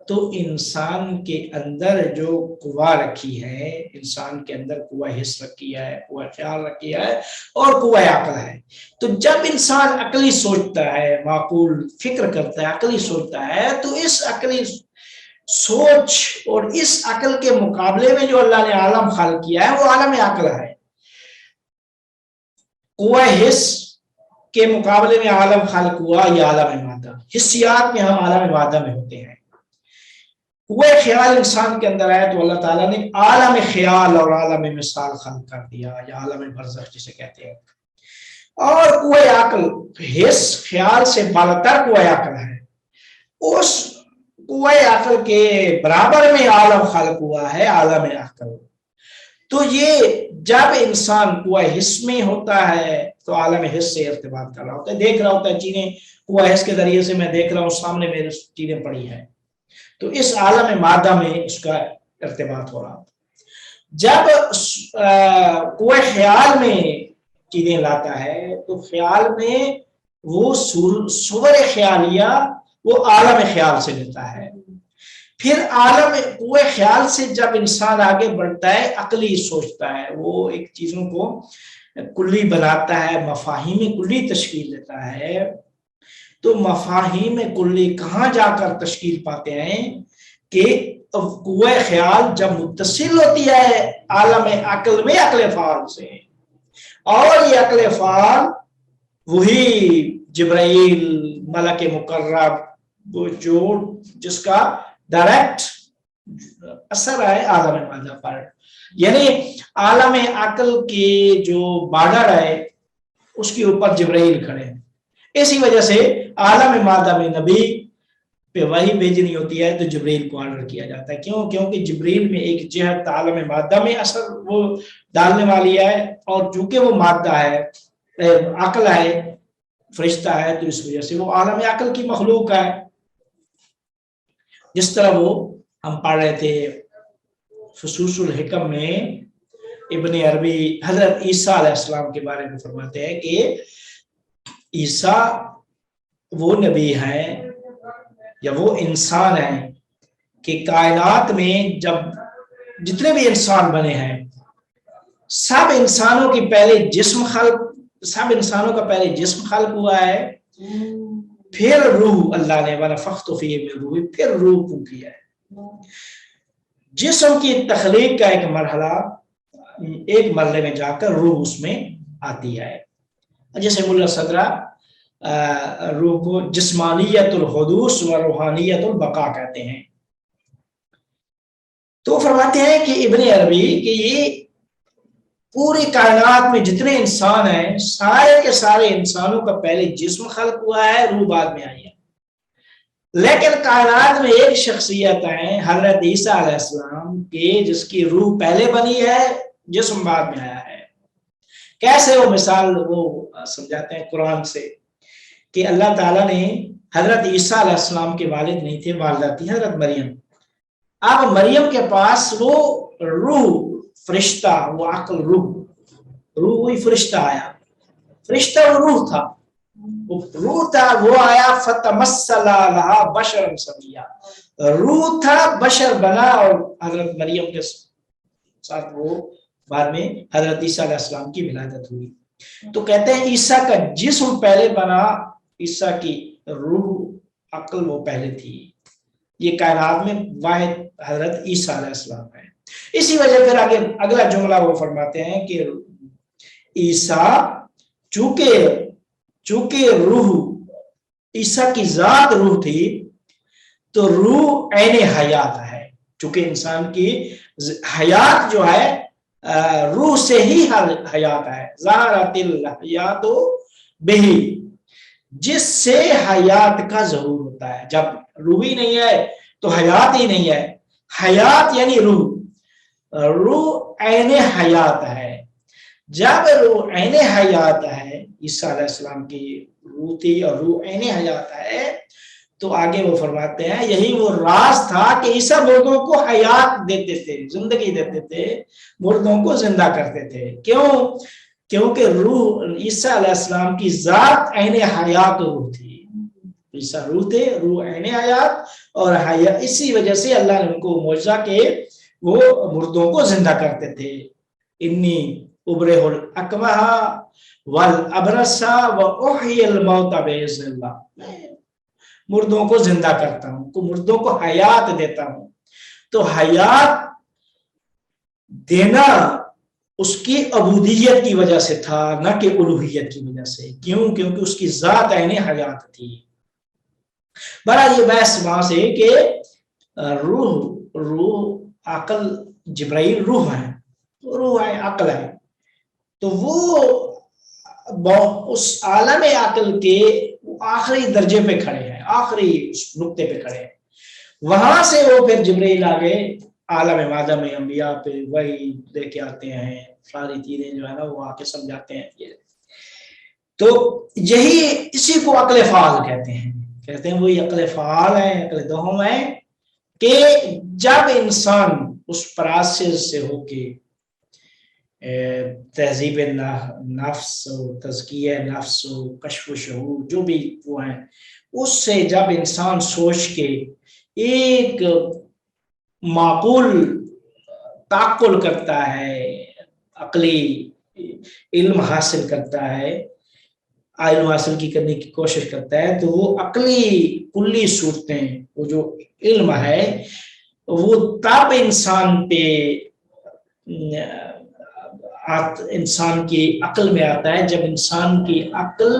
تو انسان کے اندر جو قوہ رکھی ہے، انسان کے اندر قوہ حس رکھی ہے، قوہ خیال رکھی ہے اور قوہ عقل ہے. تو جب انسان عقلی سوچتا ہے، معقول فکر کرتا ہے، عقلی سوچتا ہے، تو اس عقلی سوچ اور اس عقل کے مقابلے میں جو اللہ نے عالم خلق کیا ہے وہ عالم عقل ہے. قوہ حس کے مقابلے میں عالم خلق ہوا یہ عالم مادہ. حسیات میں ہم عالم مادہ میں ہوتے ہیں. قوہ خیال انسان کے اندر ہے تو اللہ تعالیٰ نے عالم خیال اور عالم مثال خلق کر دیا یا عالم برزخ جسے کہتے ہیں. اور قوہ عقل حس خیال سے بالاتر قوہ عقل ہے. اس قوہ عقل کے برابر میں عالم خلق ہوا ہے عالم عقل. تو یہ جب انسان قوہ حس میں ہوتا ہے تو عالم حس سے ارتباط کر رہا ہوتا ہے، دیکھ رہا ہوتا ہے چیزیں قوہ حس کے ذریعے سے میں دیکھ رہا ہوں، سامنے میرے چیزیں پڑی ہیں، تو اس عالم مادہ میں اس کا ارتباط ہو رہا. جب قوہ خیال میں چیزیں لاتا ہے تو خیال میں وہ صور خیالیہ وہ عالم خیال سے لیتا ہے. پھر عالم قوہ خیال سے جب انسان آگے بڑھتا ہے، عقلی سوچتا ہے، وہ ایک چیزوں کو کلی بناتا ہے، مفاہیم کلی تشکیل دیتا ہے. تو مفاہیم کلی کہاں جا کر تشکیل پاتے ہیں کہ قوہ خیال جب متصل ہوتی ہے عالم عقل میں عقل فعال سے، اور یہ عقل فعال وہی جبرائیل ملک مقرب، وہ جو جس کا ڈائریکٹ اثر ہے عالم مادہ پر، یعنی عالم عقل کے جو بارڈر ہے اس کے اوپر جبرائیل کھڑے ہیں۔ اسی وجہ سے عالم مادہ میں نبی پہ وحی بھیجنی ہوتی ہے تو جبرائیل کو آرڈر کیا جاتا ہے، کیوں؟ کیونکہ جبرائیل میں ایک جہت عالم مادہ میں اثر وہ ڈالنے والی ہے، اور چونکہ وہ مادہ ہے، عقل ہے، فرشتہ ہے، تو اس وجہ سے وہ عالم عقل کی مخلوق ہے۔ جس طرح وہ ہم پڑھ رہے تھے فصوص الحکم میں ابن عربی حضرت عیسیٰ علیہ السلام کے بارے میں فرماتے ہیں کہ عیسیٰ وہ نبی ہیں یا وہ انسان ہیں کہ کائنات میں جب جتنے بھی انسان بنے ہیں سب انسانوں کی پہلے سب انسانوں کا پہلے جسم خلق ہوا ہے، پھر روح اللہ نے ونفخت فیہ من روح، پھر روح پھونکی ہے۔ جسم کی تخلیق کا ایک مرحلے میں جا کر روح اس میں آتی ہے، جیسے ملا صدرہ روح کو جسمانیت الحدوث و روحانیت البقاء کہتے ہیں۔ تو فرماتے ہیں کہ ابن عربی کہ یہ پوری کائنات میں جتنے انسان ہیں سارے کے سارے انسانوں کا پہلے جسم خلق ہوا ہے، روح بعد میں آئی ہے، لیکن کائنات میں ایک شخصیت ہے حضرت عیسیٰ علیہ السلام کی جس کی روح پہلے بنی ہے، جسم بعد میں آیا ہے۔ کیسے؟ وہ مثال وہ سمجھاتے ہیں قرآن سے کہ اللہ تعالیٰ نے حضرت عیسیٰ علیہ السلام کے والد نہیں تھے، والدہ تھی حضرت مریم۔ اب مریم کے پاس وہ روح فرشتہ، وہ عقل روح وہی فرشتہ آیا، فرشتہ وہ روح تھا، وہ آیا فتمثل لہا بشرا سویا، روح تھا بشر بنا، اور حضرت مریم کے ساتھ وہ بعد میں حضرت عیسیٰ علیہ السلام کی ولادت ہوئی۔ تو کہتے ہیں عیسیٰ کا جسم پہلے بنا، عیسیٰ کی روح عقل وہ پہلے تھی۔ یہ کائنات میں واحد حضرت عیسیٰ علیہ السلام ہے۔ اسی وجہ پھر آگے اگلا جملہ وہ فرماتے ہیں کہ عیسیٰ چونکہ روح عیسیٰ کی ذات روح تھی تو روح عین حیات ہے، چونکہ انسان کی حیات جو ہے روح سے ہی حیات ہے، ظہرت الحیات بہی، جس سے حیات کا ظہور ہوتا ہے۔ جب روح ہی نہیں ہے تو حیات ہی نہیں ہے، حیات یعنی روح عین حیات ہے۔ جب روح عین حیات ہے، عیسیٰ علیہ السلام کی روح تھی اور روح عین حیات ہے، تو آگے وہ فرماتے ہیں یہی وہ راز تھا کہ عیسیٰ مردوں کو حیات دیتے تھے، زندگی دیتے تھے، مردوں کو زندہ کرتے تھے۔ کیوں؟ کیونکہ روح عیسیٰ علیہ السلام کی ذات عین حیات روح تھی، عیسیٰ روح تھے، روح عین حیات اور حیات، اسی وجہ سے اللہ نے ان کو معجزہ کے وہ مردوں کو زندہ کرتے تھے۔ انی ابرئ الاکمہ والابرص واحیی الموتى باذن اللہ، مردوں کو زندہ کرتا ہوں، مردوں کو حیات دیتا ہوں۔ تو حیات دینا اس کی عبودیت کی وجہ سے تھا، نہ کہ الوہیت کی وجہ سے۔ کیوں؟ کیونکہ اس کی ذات عین حیات تھی۔ بڑا یہ بحث وہاں سے کہ روح عقل، جبرائیل روح ہے، روح ہے، عقل ہے، تو وہ اس عالم عقل کے آخری درجے پہ کھڑے ہیں، آخری نقطے پہ کھڑے ہیں۔ وہاں سے وہ پھر جبرائیل آگے عالم مادہ میں انبیاء پہ وہی لے کے آتے ہیں، ساری چیزیں جو ہے نا وہ آ کے سمجھاتے ہیں۔ تو یہی اسی کو عقل فعال کہتے ہیں وہی عقل فعال ہے، عقل دہم ہے کہ جب انسان اس پراسس سے ہو کے تہذیب نفس و تزکیہ نفس و کشف و شعور جو بھی وہ ہیں، اس سے جب انسان سوچ کے ایک معقول تعقل کرتا ہے، عقلی علم حاصل کرتا ہے، علم حاصل کرنے کی کوشش کرتا ہے، تو وہ عقلی کلی صورتیں، وہ جو علم ہے وہ تب انسان کی عقل میں آتا ہے جب انسان کی عقل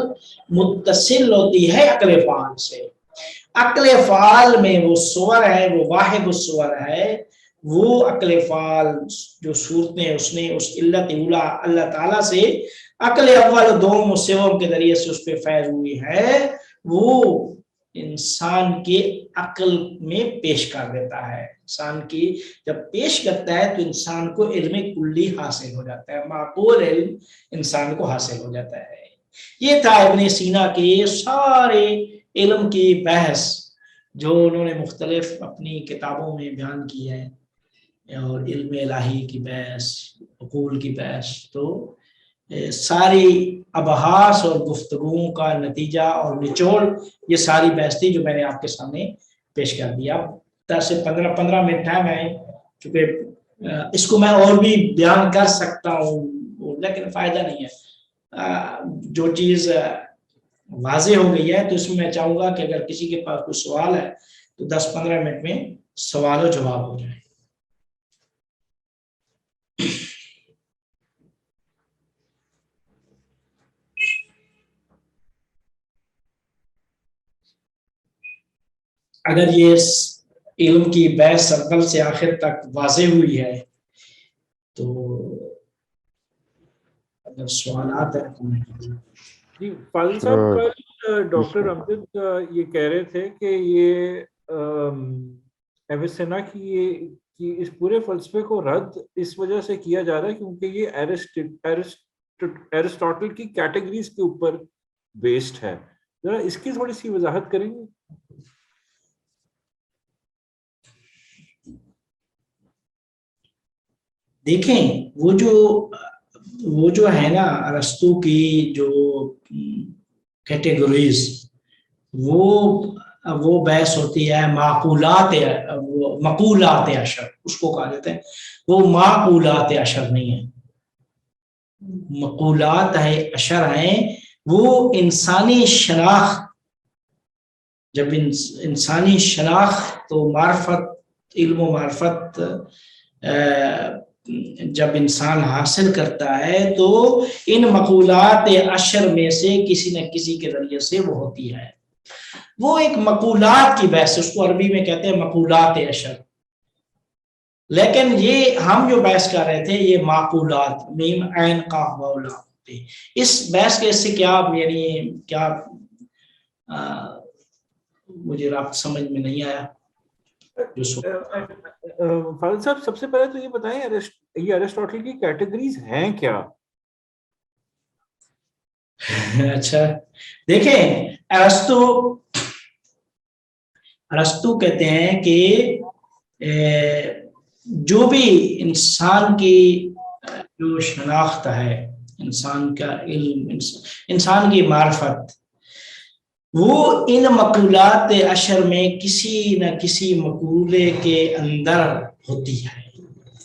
متصل ہوتی ہے عقل فعال سے. عقل فعال میں وہ صور ہے، وہ واحد الصور ہے، وہ عقل فعال جو صورتیں اس نے اس علت اولا اللہ تعالیٰ سے عقل اول و دوم و سوم کے ذریعے سے اس پہ فیض ہوئی ہے، وہ انسان کے عقل میں پیش کر دیتا ہے. انسان کی جب پیش کرتا ہے تو انسان کو علم کلی حاصل ہو جاتا ہے، معقول علم انسان کو حاصل ہو جاتا ہے. یہ تھا ابن سینا کے سارے علم کی بحث جو انہوں نے مختلف اپنی کتابوں میں بیان کی ہے، اور علم الہی کی بحث، عقول کی بحث. تو ساری ابحاث اور گفتگوؤں کا نتیجہ اور نچوڑ یہ ساری بحث تھی جو میں نے آپ کے سامنے پیش کر دیا. 10 سے 15 منٹ ہے، میں چونکہ اس کو میں اور بھی بیان کر سکتا ہوں لیکن فائدہ نہیں ہے. جو چیز واضح ہو گئی ہے تو اس میں میں چاہوں گا کہ اگر کسی کے پاس کوئی سوال ہے تو 10-15 منٹ میں سوال و جواب ہو جائے. اگر یہ علم کی بحث اول سے آخر تک واضح ہوئی ہے تو اگر سوالات ہیں. جی فاضل صاحب، کل ڈاکٹر امجد یہ کہہ رہے تھے کہ یہ ایویسینا کی اس پورے فلسفے کو رد اس وجہ سے کیا جا رہا ہے کیونکہ یہ ایرسٹاٹل کی کیٹیگریز کے اوپر بیسڈ ہے. ذرا اس کی تھوڑی سی وضاحت کریں گے؟ دیکھیں وہ جو ہے نا ارسطو کی جو کیٹیگریز، وہ بحث ہوتی ہے مقولات اشر، اس کو کہا جاتا ہے. وہ معقولات اشر نہیں ہے، مقولات اشر ہیں. وہ انسانی شناخت، جب انسانی شناخت تو معرفت، علم و معرفت جب انسان حاصل کرتا ہے تو ان مقولات اشر میں سے کسی نہ کسی کے ذریعے سے وہ ہوتی ہے. وہ ایک مقولات کی بحث، اس کو عربی میں کہتے ہیں مقولات اشر. لیکن یہ ہم جو بحث کر رہے تھے یہ معقولات، میم عین قاف واو لام. اس بحث کے اس سے کیا یعنی کیا مجھے رابط سمجھ میں نہیں آیا. فاضل صاحب سب سے پہلے تو یہ بتائیں یہ ایرسٹاٹل کی کیٹیگریز ہیں کیا؟ اچھا دیکھیں، ارسطو کہتے ہیں کہ جو بھی انسان کی جو شناخت ہے، انسان کا علم، انسان کی معرفت، وہ ان مقولات اشر میں کسی نہ کسی مقولے کے اندر ہوتی ہے.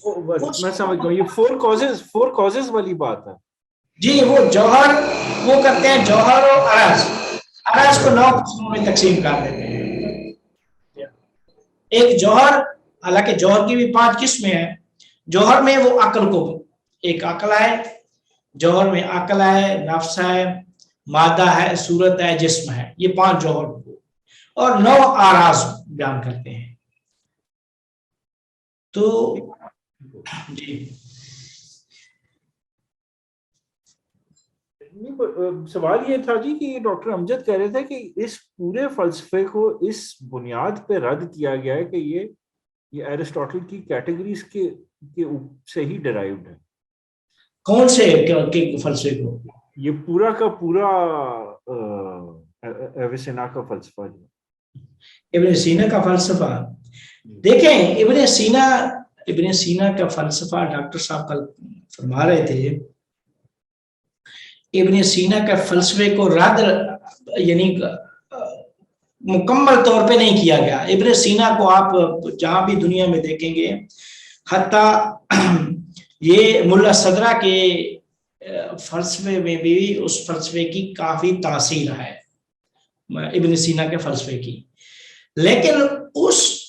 میں سمجھ گیا، یہ فور کازز والی بات ہے. جی وہ جوہر، وہ کرتے ہیں جوہر و عرض کو 9 قسموں میں تقسیم کر دیتے ہیں. ایک جوہر، حالانکہ جوہر کی بھی 5 قسمیں ہیں. جوہر میں وہ عقل کو، ایک عقل ہے جوہر میں، عقل ہے، نفس ہے، مادہ ہے، صورت ہے، جسم ہے. یہ 5 جوہر اور 9 آراز بیان کرتے ہیں. تو جی سوال یہ تھا جی کہ ڈاکٹر امجد کہہ رہے تھے کہ اس پورے فلسفے کو اس بنیاد پہ رد کیا گیا ہے کہ یہ ایرسٹاٹل کی کیٹیگریز کے سے ہی ڈرائیوڈ ہے. کون سے فلسفے کو؟ یہ پورا کا پورا ایویسینا کا فلسفہ جو ابن سینا کا فلسفہ. دیکھیں ابن سینا کا فلسفہ ڈاکٹر صاحب کل فرما رہے تھے، ابن سینا کا فلسفے کو رد یعنی مکمل طور پہ نہیں کیا گیا. ابن سینا کو آپ جہاں بھی دنیا میں دیکھیں گے، حتیٰ یہ ملا صدرہ کے فلسفے میں بھی اس فلسفے کی کافی تاثیر ہے ابن سینا کے فلسفے کی. لیکن اس